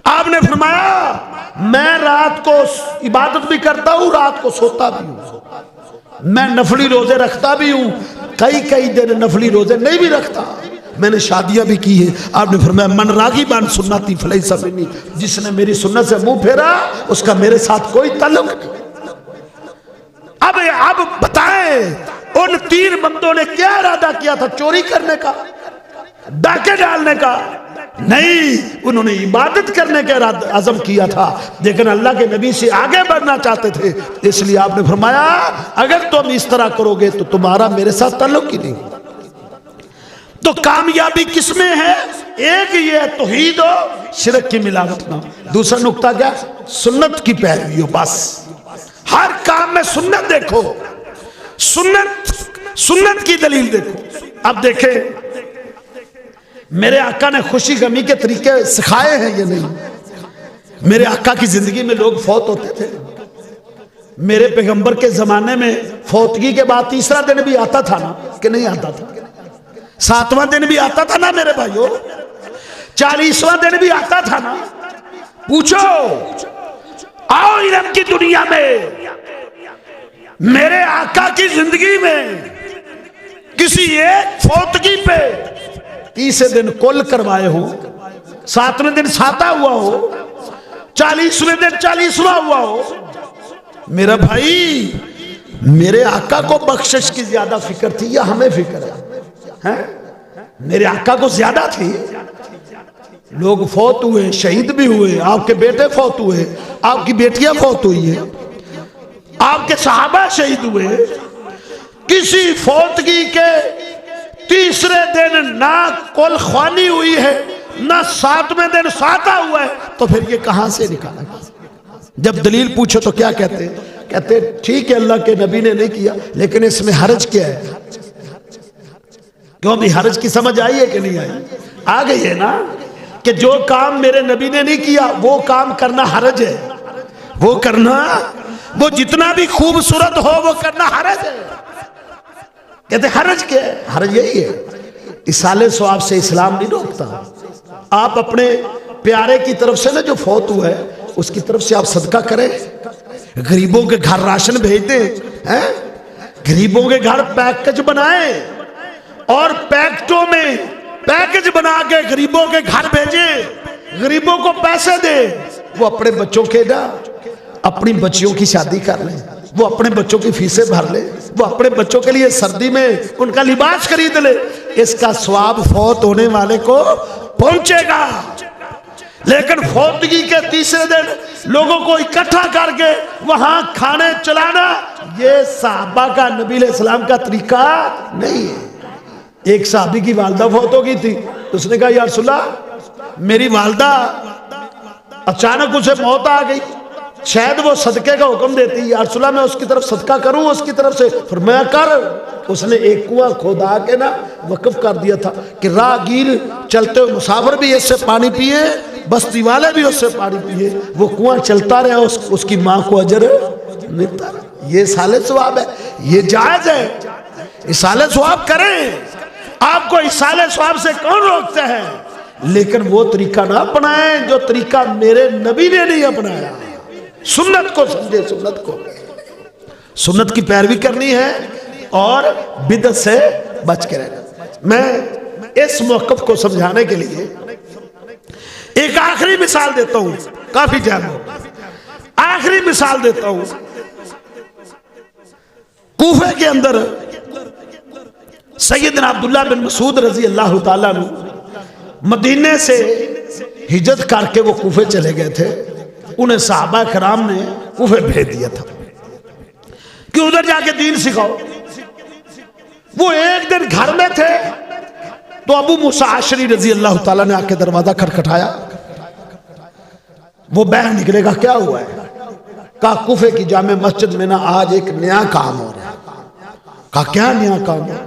आपने फरमाया मैं रात को इबादत भी करता हूं, रात को सोता भी हूं, मैं नफली रोजे रखता भी हूं, कई दिन नफली रोजे नहीं भी रखता, मैंने शादियां भी की है। आपने फरमाया मन रागिबान सुन्नती फलैसा मिन्नी, जिसने मेरी सुन्नत से मुंह फेरा उसका मेरे साथ कोई ताल्लुक नहीं। अब बताएं उन 3 बंदों ने क्या इरादा किया था? चोरी करने का, डाके डालने का नहीं, उन्होंने इबादत करने का अज़म किया था, लेकिन अल्लाह के नबी से आगे बढ़ना चाहते थे। इसलिए आपने फरमाया अगर तुम इस तरह करोगे तो तुम्हारा मेरे साथ ताल्लुक ही नहीं। तो कामयाबी किसमें है? एक ये है तौहीद हो, शिरक की मिलावट ना। दूसरा नुक्ता क्या? सुन्नत की पैरवी हो। बस हर काम में सुन्नत देखो, सुन्नत की दलील देखो। अब देखें मेरे आका ने खुशी गमी के तरीके सिखाए हैं या नहीं? मेरे आका की जिंदगी में लोग फौत होते थे। मेरे पैगंबर के जमाने में फौतगी के बाद 3रा दिन भी आता था ना, कि नहीं आता था? 7वां दिन भी आता था ना मेरे भाइयों, 40वां दिन भी आता था ना। पूछो, आओ इल्म की दुनिया में, मेरे आका की जिंदगी में किसी एक फौतगी पे 30 दिन कुल करवाए हो, 7वें दिन साता हुआ हो, 40वें दिन 40वां हुआ हो। मेरा भाई, मेरे आका को बख्शिश की ज्यादा फिक्र थी या हमें फिक्र है? मेरे आका को ज्यादा थी। लोग फौत हुए, शहीद भी हुए, आपके बेटे फौत हुए, आपकी बेटियां फौत हुई है, आपके सहाबा शहीद हुए। किसी फौतगी के 3रे दिन ना कुल ख्वानी हुई है, ना 7वें दिन साता हुआ है, तो फिर ये कहां से निकाला? जब दलील पूछो तो क्या कहते? कहते ठीक है अल्लाह के नबी ने नहीं किया, लेकिन इसमें हर्ज क्या है? क्यों भी हर्ज की समझ आई है कि नहीं आई? आ गई है ना, कि जो काम मेरे नबी ने नहीं किया वो काम करना हर्ज है। वो करना, वो जितना भी खूबसूरत हो वो करना हर्ज है। कहते हर्ज क्या है? हर्ज यही है, इसाले सवाब से इस्लाम नहीं रोकता। आप अपने प्यारे की तरफ से ना जो फौत हुआ है उसकी तरफ से आप सदका करें, गरीबों के घर राशन भेज दें, हैं? गरीबों के घर पैकेज बनाए और पैकेटों में पैकेज बना के गरीबों के घर भेजे, गरीबों को पैसे दे, वो अपने बच्चों के ना अपनी बच्चियों की शादी कर लें। वो अपने बच्चों की फीसें भर ले, वो अपने बच्चों के लिए सर्दी में उनका लिबास खरीद ले, इसका स्वाब फौत होने वाले को पहुंचेगा। लेकिन फौतगी के तीसरे दिन लोगों को इकट्ठा करके वहां खाने चलाना, ये साहबा का, नबी अलैहिस्सलाम का तरीका नहीं है। एक साहबी की वालदा फौत हो गई थी, तो उसने कहा या रसूलल्लाह, मेरी वालदा अचानक उसे मौत आ गई, शायद वो सदके का हुक्म देती, या रसूलल्लाह मैं उसकी तरफ सदका करूं उसकी तरफ से? फरमाया कर। उसने एक कुआं खोदा के ना वक्फ कर दिया था कि राहगीर चलते हुए मुसाफिर भी इससे पानी पिए, बस्ती वाले भी उससे पानी पिए। वो कुआं चलता रहा, उसकी माँ को अजर मिलता रहा। ये साले सवाब है, ये जायज है, इसाले सवाब करें। आपको इसाले सवाब से कौन रोकते हैं? लेकिन वो तरीका ना अपनाएं जो तरीका मेरे नबी ने नहीं अपनाया। सुन्नत को समझे, सुन्नत की पैरवी करनी है और बिदअत से बच के रहना। मैं इस मौक़िफ़ को समझाने के लिए एक आखिरी मिसाल देता हूं, काफी ज्यादा आखिरी मिसाल देता हूं। कूफे के अंदर सैयदना अब्दुल्लाह बिन मसूद रजी अल्लाह ताला अन्हु मदीने से हिजरत करके वो कूफे चले गए थे। उन्हें सहाबा कराम ने कूफे भेज दिया था कि उधर जाके दीन सिखाओ। वो एक दिन घर में थे तो अबू मूसा अशरी रजी अल्लाह ताला ने आके दरवाजा खटखटाया। वो बाहर निकलेगा, क्या हुआ है? कहा कूफे की जामे मस्जिद में ना आज एक नया काम हो रहा है। कहा क्या नया काम है?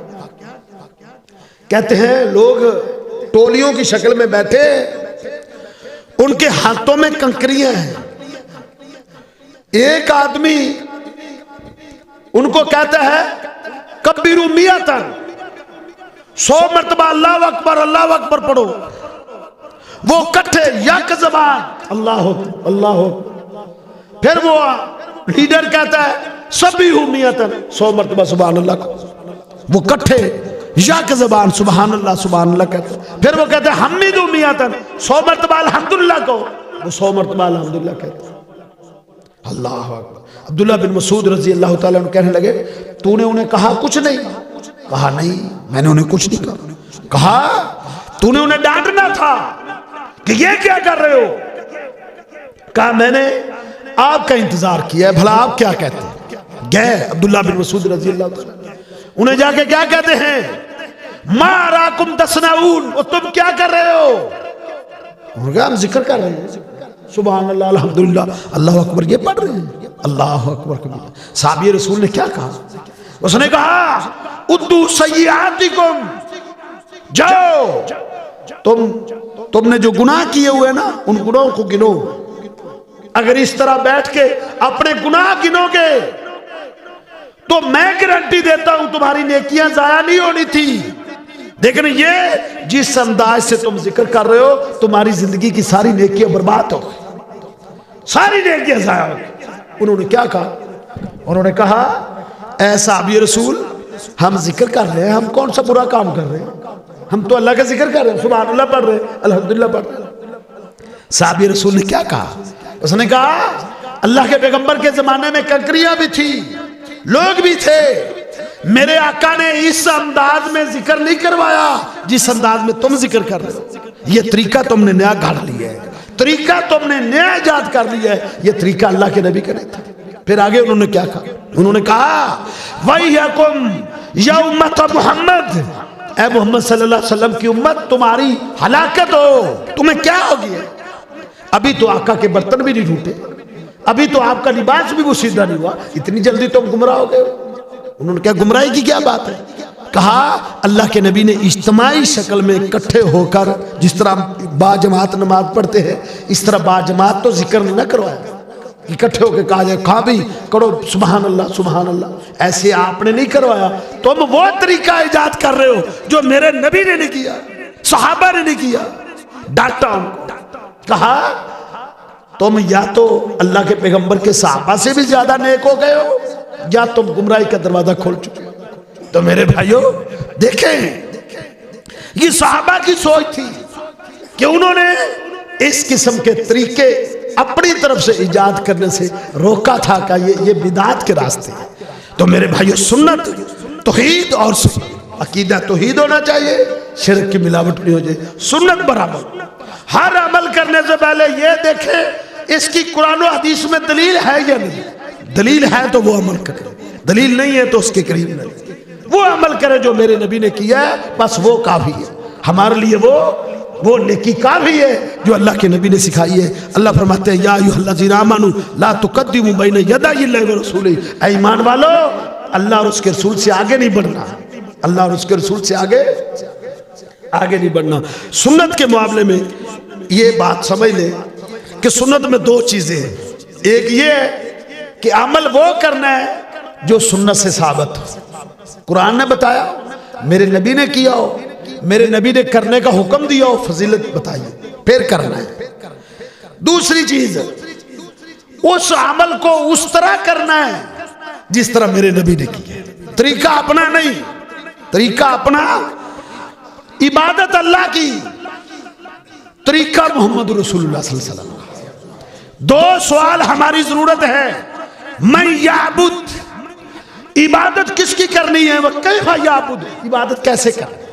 कहते हैं लोग टोलियों की शक्ल में बैठे, उनके हाथों में कंकरियां हैं। एक आदमी उनको कहता है कब्बिरू मियातन, 100 मरतबा अल्लाह अकबर पढ़ो। वो कट्ठे यक ज़बान अल्लाह अल्लाह। फिर वो लीडर कहता है सभी मियातन, 100 मरतबा सुभान अल्लाह। वो कट्ठे यक ज़बान सुभान अल्लाह कहते। फिर वो कहते हैं हमीदू मियातन, 100 मरतबा अल्हम्दुलिल्लाह को, वो 100 मरतबा अल्हम्दुलिल्लाह कहते। अल्लाह अकबर। अब्दुल्ला बिन मसूद रजी अल्लाह ताला अन्हु कहने लगे तूने उन्हें कहा कुछ नहीं? कहा नहीं, मैंने उन्हें कुछ नहीं कहा। कहा तूने उन्हें डांटना था कि ये क्या कर रहे हो? कहा मैंने आपका इंतजार किया है, भला आप क्या कहते हैं? गए अब्दुल्ला बिन मसूद रजी अल्लाह ताला, उन्हें जाके क्या कहते हैं? माराकुम तसनाउन, तुम क्या कर रहे हो? उन्होंने कहा हम जिक्र कर रहे हैं, सुभान अल्लाह अल्हम्दुलिल्लाह अल्लाह अकबर ये पढ़ रहे हैं। अल्लाह अकबर कबीरा। साहबी रसूल ने क्या कहा? उसने कहा उद्दू सय्यातिकुम, जाओ तुमने जो गुनाह किए हुए ना उन गुनाहों को गिनो। अगर इस तरह बैठ के अपने गुनाह गिनोगे तो मैं गारंटी देता हूं तुम्हारी नेकियां जाया नहीं होनी थी। लेकिन ये जिस अंदाज से तुम जिक्र कर रहे हो, तुम्हारी जिंदगी की सारी नेकियां बर्बाद हो गई, सारी नेकियां जाया हो गई। उन्होंने क्या कहा? उन्होंने कहा ऐसा अभी रसूल हम जिक्र कर रहे हैं, हम कौन सा बुरा काम कर रहे हैं? हम तो अल्लाह का जिक्र कर रहे हैं, सुभान अल्लाह पढ़ रहे हैं, अल्हम्दुलिल्लाह पढ़ रहे हैं। साहबी रसूल ने क्या कहा? उसने कहा अल्लाह के पैगंबर के जमाने में कंकरियां भी थी, लोग भी थे, मेरे आका ने इस अंदाज में जिक्र नहीं करवाया जिस अंदाज में तुम जिक्र कर रहे हो। ये तरीका तुमने नया गाड़ लिया है, तरीका तुमने नया इजाद कर लिया है, ये तरीका अल्लाह के नबी का नहीं था। फिर आगे उन्होंने क्या कहा? उन्होंने कहा वैयकुम या उम्मत मोहम्मद, ऐ मोहम्मद सल्लल्लाहु अलैहि वसल्लम की उम्मत तुम्हारी हलाकत हो, तुम्हें क्या हो गया? अभी तो आका के बर्तन भी नहीं टूटे, अभी तो आपका लिबास भी वो सीधा नहीं हुआ, इतनी जल्दी तुम गुमराह हो गए। उन्होंने क्या गुमराही की क्या बात है? कहा अल्लाह के नबी ने इज्तिमाई शक्ल में इकट्ठे होकर जिस तरह बाजमात नमाज पढ़ते हैं इस तरह बाजमात तो जिक्र नहीं करवाया, इकट्ठे होकर कहा जाए कहा भी करो सुभान अल्लाह, ऐसे आपने नहीं करवाया। तुम वो तरीका इजाद कर रहे हो जो मेरे नबी ने नहीं किया, सहाबा ने नहीं किया। डांटा उनको, कहा तुम या तो अल्लाह के पैगंबर के सहाबा से भी ज्यादा नेक हो गए हो या तुम गुमराही का दरवाजा खोल चुके हो। तो मेरे भाइयों देखें, ये सहाबा की सोच थी कि उन्होंने इस किस्म के तरीके अपनी तरफ से इजाद करने से रोका था कि ये बिदात के रास्ते हैं। तो मेरे भाइयों, सुन्नत तौहीद और अकीदा तौहीद होना चाहिए, शिरक की मिलावट नहीं हो जाए। सुन्नत बराबर हर अमल करने से पहले ये देखें इसकी कुरान और हदीस में दलील है या नहीं। दलील है तो वो अमल करे, दलील नहीं है तो उसके करीब नहीं। वो अमल करे जो मेरे नबी ने किया है, बस वो काफी है हमारे लिए। वो नेकी काफी है जो अल्लाह के नबी ने सिखाई है। अल्लाह फरमाते हैं, या अय्युहल्लज़ीना आमनू ला तुक़द्दिमू बैना यदायिल्लाहि व रसूलिही। ऐ ईमान वालो, अल्लाह और उसके रसूल से आगे नहीं बढ़ना, अल्लाह और उसके रसूल से आगे नहीं बढ़ना। सुन्नत के मामले में ये बात समझ ले कि सुन्नत में दो चीजें हैं। एक ये है कि अमल वो करना है जो सुन्नत से साबित हो, कुरान ने बताया, मेरे नबी ने किया हो, मेरे नबी ने करने का हुक्म दिया हो, फजीलत बताई, फिर करना है। दूसरी चीज, उस अमल को उस तरह करना है जिस तरह मेरे नबी ने किया। तरीका अपना नहीं, तरीका अपना, इबादत अल्लाह की, तरीका मोहम्मद रसूलुल्लाह सल्लल्लाहु अलैहि वसल्लम। दो सवाल हमारी जरूरत है। मैं याबुद, इबादत किसकी करनी है, वह कैफा याबुद, इबादत कैसे करनी।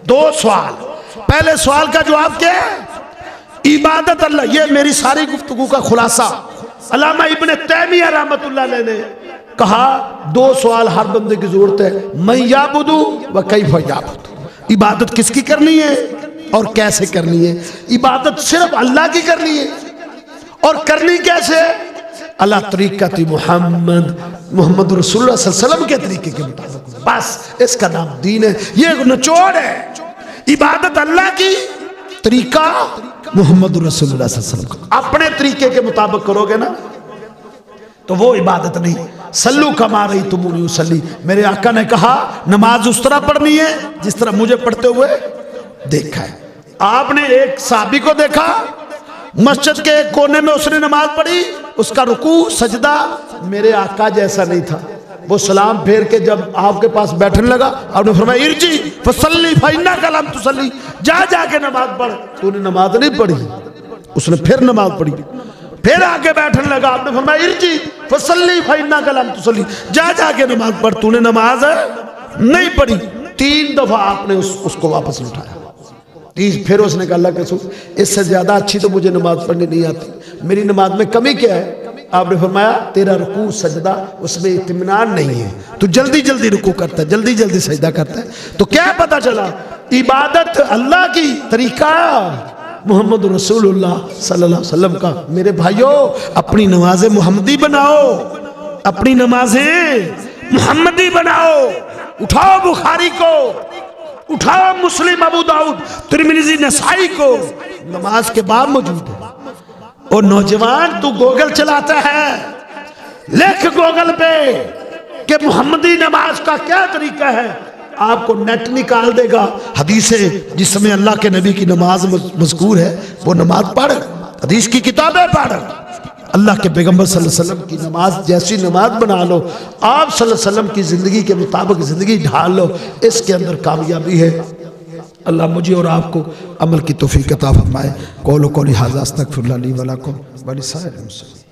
दो सवाल। पहले सवाल का जवाब क्या है, इबादत अल्लाह। ये मेरी सारी गुफ्तगू का खुलासा। अल्लामा इब्न तैमिया रहमतुल्लाह अलैह ने कहा, दो सवाल हर बंदे की जरूरत है, मैं याबुदू व कैफा याबुद। इबादत किसकी करनी है और कैसे करनी है। इबादत सिर्फ अल्लाह की करनी है, और करनी कैसे, अल्लाह तरीका थी मोहम्मद रसूलुल्लाह सल्लल्लाहु अलैहि वसल्लम के तरीके के मुताबिक, बस इसका नाम दीन है। ये निचोड़ है, इबादत अल्लाह की, तरीका मोहम्मद रसूलुल्लाह सल्लल्लाहु अलैहि वसल्लम का। अपने तरीके के मुताबिक करोगे ना तो वो इबादत नहीं। सल्लू कमा रही तुमुनी उसली, मेरे आका ने कहा नमाज उस तरह पढ़नी है जिस तरह मुझे पढ़ते हुए देखा है। आपने एक साहबी को देखा, मस्जिद के एक कोने में उसने नमाज पढ़ी, उसका रुकू सजदा मेरे आका जैसा नहीं था। वो सलाम फेर के जब आपके पास बैठने लगा, आपने फरमाया इरजी फसल्ली फइन्नका लम तुसल्ली, जाके नमाज पढ़, तूने नमाज नहीं पढ़ी। उसने फिर नमाज पढ़ी, फिर आके बैठने लगा, आपने फरमाया इरजी फसल्ली फइन्नका लम तुसल्ली, जाके नमाज पढ़, तूने नमाज नहीं पढ़ी। 3 दफा आपने उसको वापस उठाया। फिर उसने कहा, अल्लाह के रसूल, इससे ज्यादा अच्छी तो मुझे नमाज पढ़नी नहीं आती, मेरी नमाज में कमी क्या है। आपने फरमाया, तेरा रुकू सजदा उसमें इत्मीनान नहीं है, तू जल्दी जल्दी रुकू करता है, जल्दी जल्दी सजदा करता है। तो क्या पता चला, इबादत अल्लाह की, तरीका मोहम्मद रसूलुल्लाह सल्लल्लाहु अलैहि वसल्लम का। मेरे भाइयों, अपनी नमाजें मोहम्मदी बनाओ, अपनी नमाजें मोहम्मदी बनाओ। उठाओ बुखारी को, उठाओ मुस्लिम, अबू दाऊद, तिरमिज़ी, नसाई को, नमाज के बाद मौजूद है। और नौजवान, तू गूगल चलाता है, लिख गूगल पे कि मोहम्मदी नमाज का क्या तरीका है, आपको नेट निकाल देगा हदीसें जिसमें अल्लाह के नबी की नमाज मज़कूर है। वो नमाज पढ़, हदीस की किताबें पढ़, अल्लाह के पैगंबर सल्लल्लाहु अलैहि वसल्लम की नमाज जैसी नमाज बना लो, आप सल्लल्लाहु अलैहि वसल्लम की ज़िंदगी के मुताबिक ज़िंदगी ढाल लो, इसके अंदर कामयाबी है। अल्लाह मुझे और आपको अमल की तौफीक अता फरमाए। कौलो कौली हाज़ा अस्तगफिरुल्लाह ली व लकुम व लिसाइरिल मुस्लिमीन।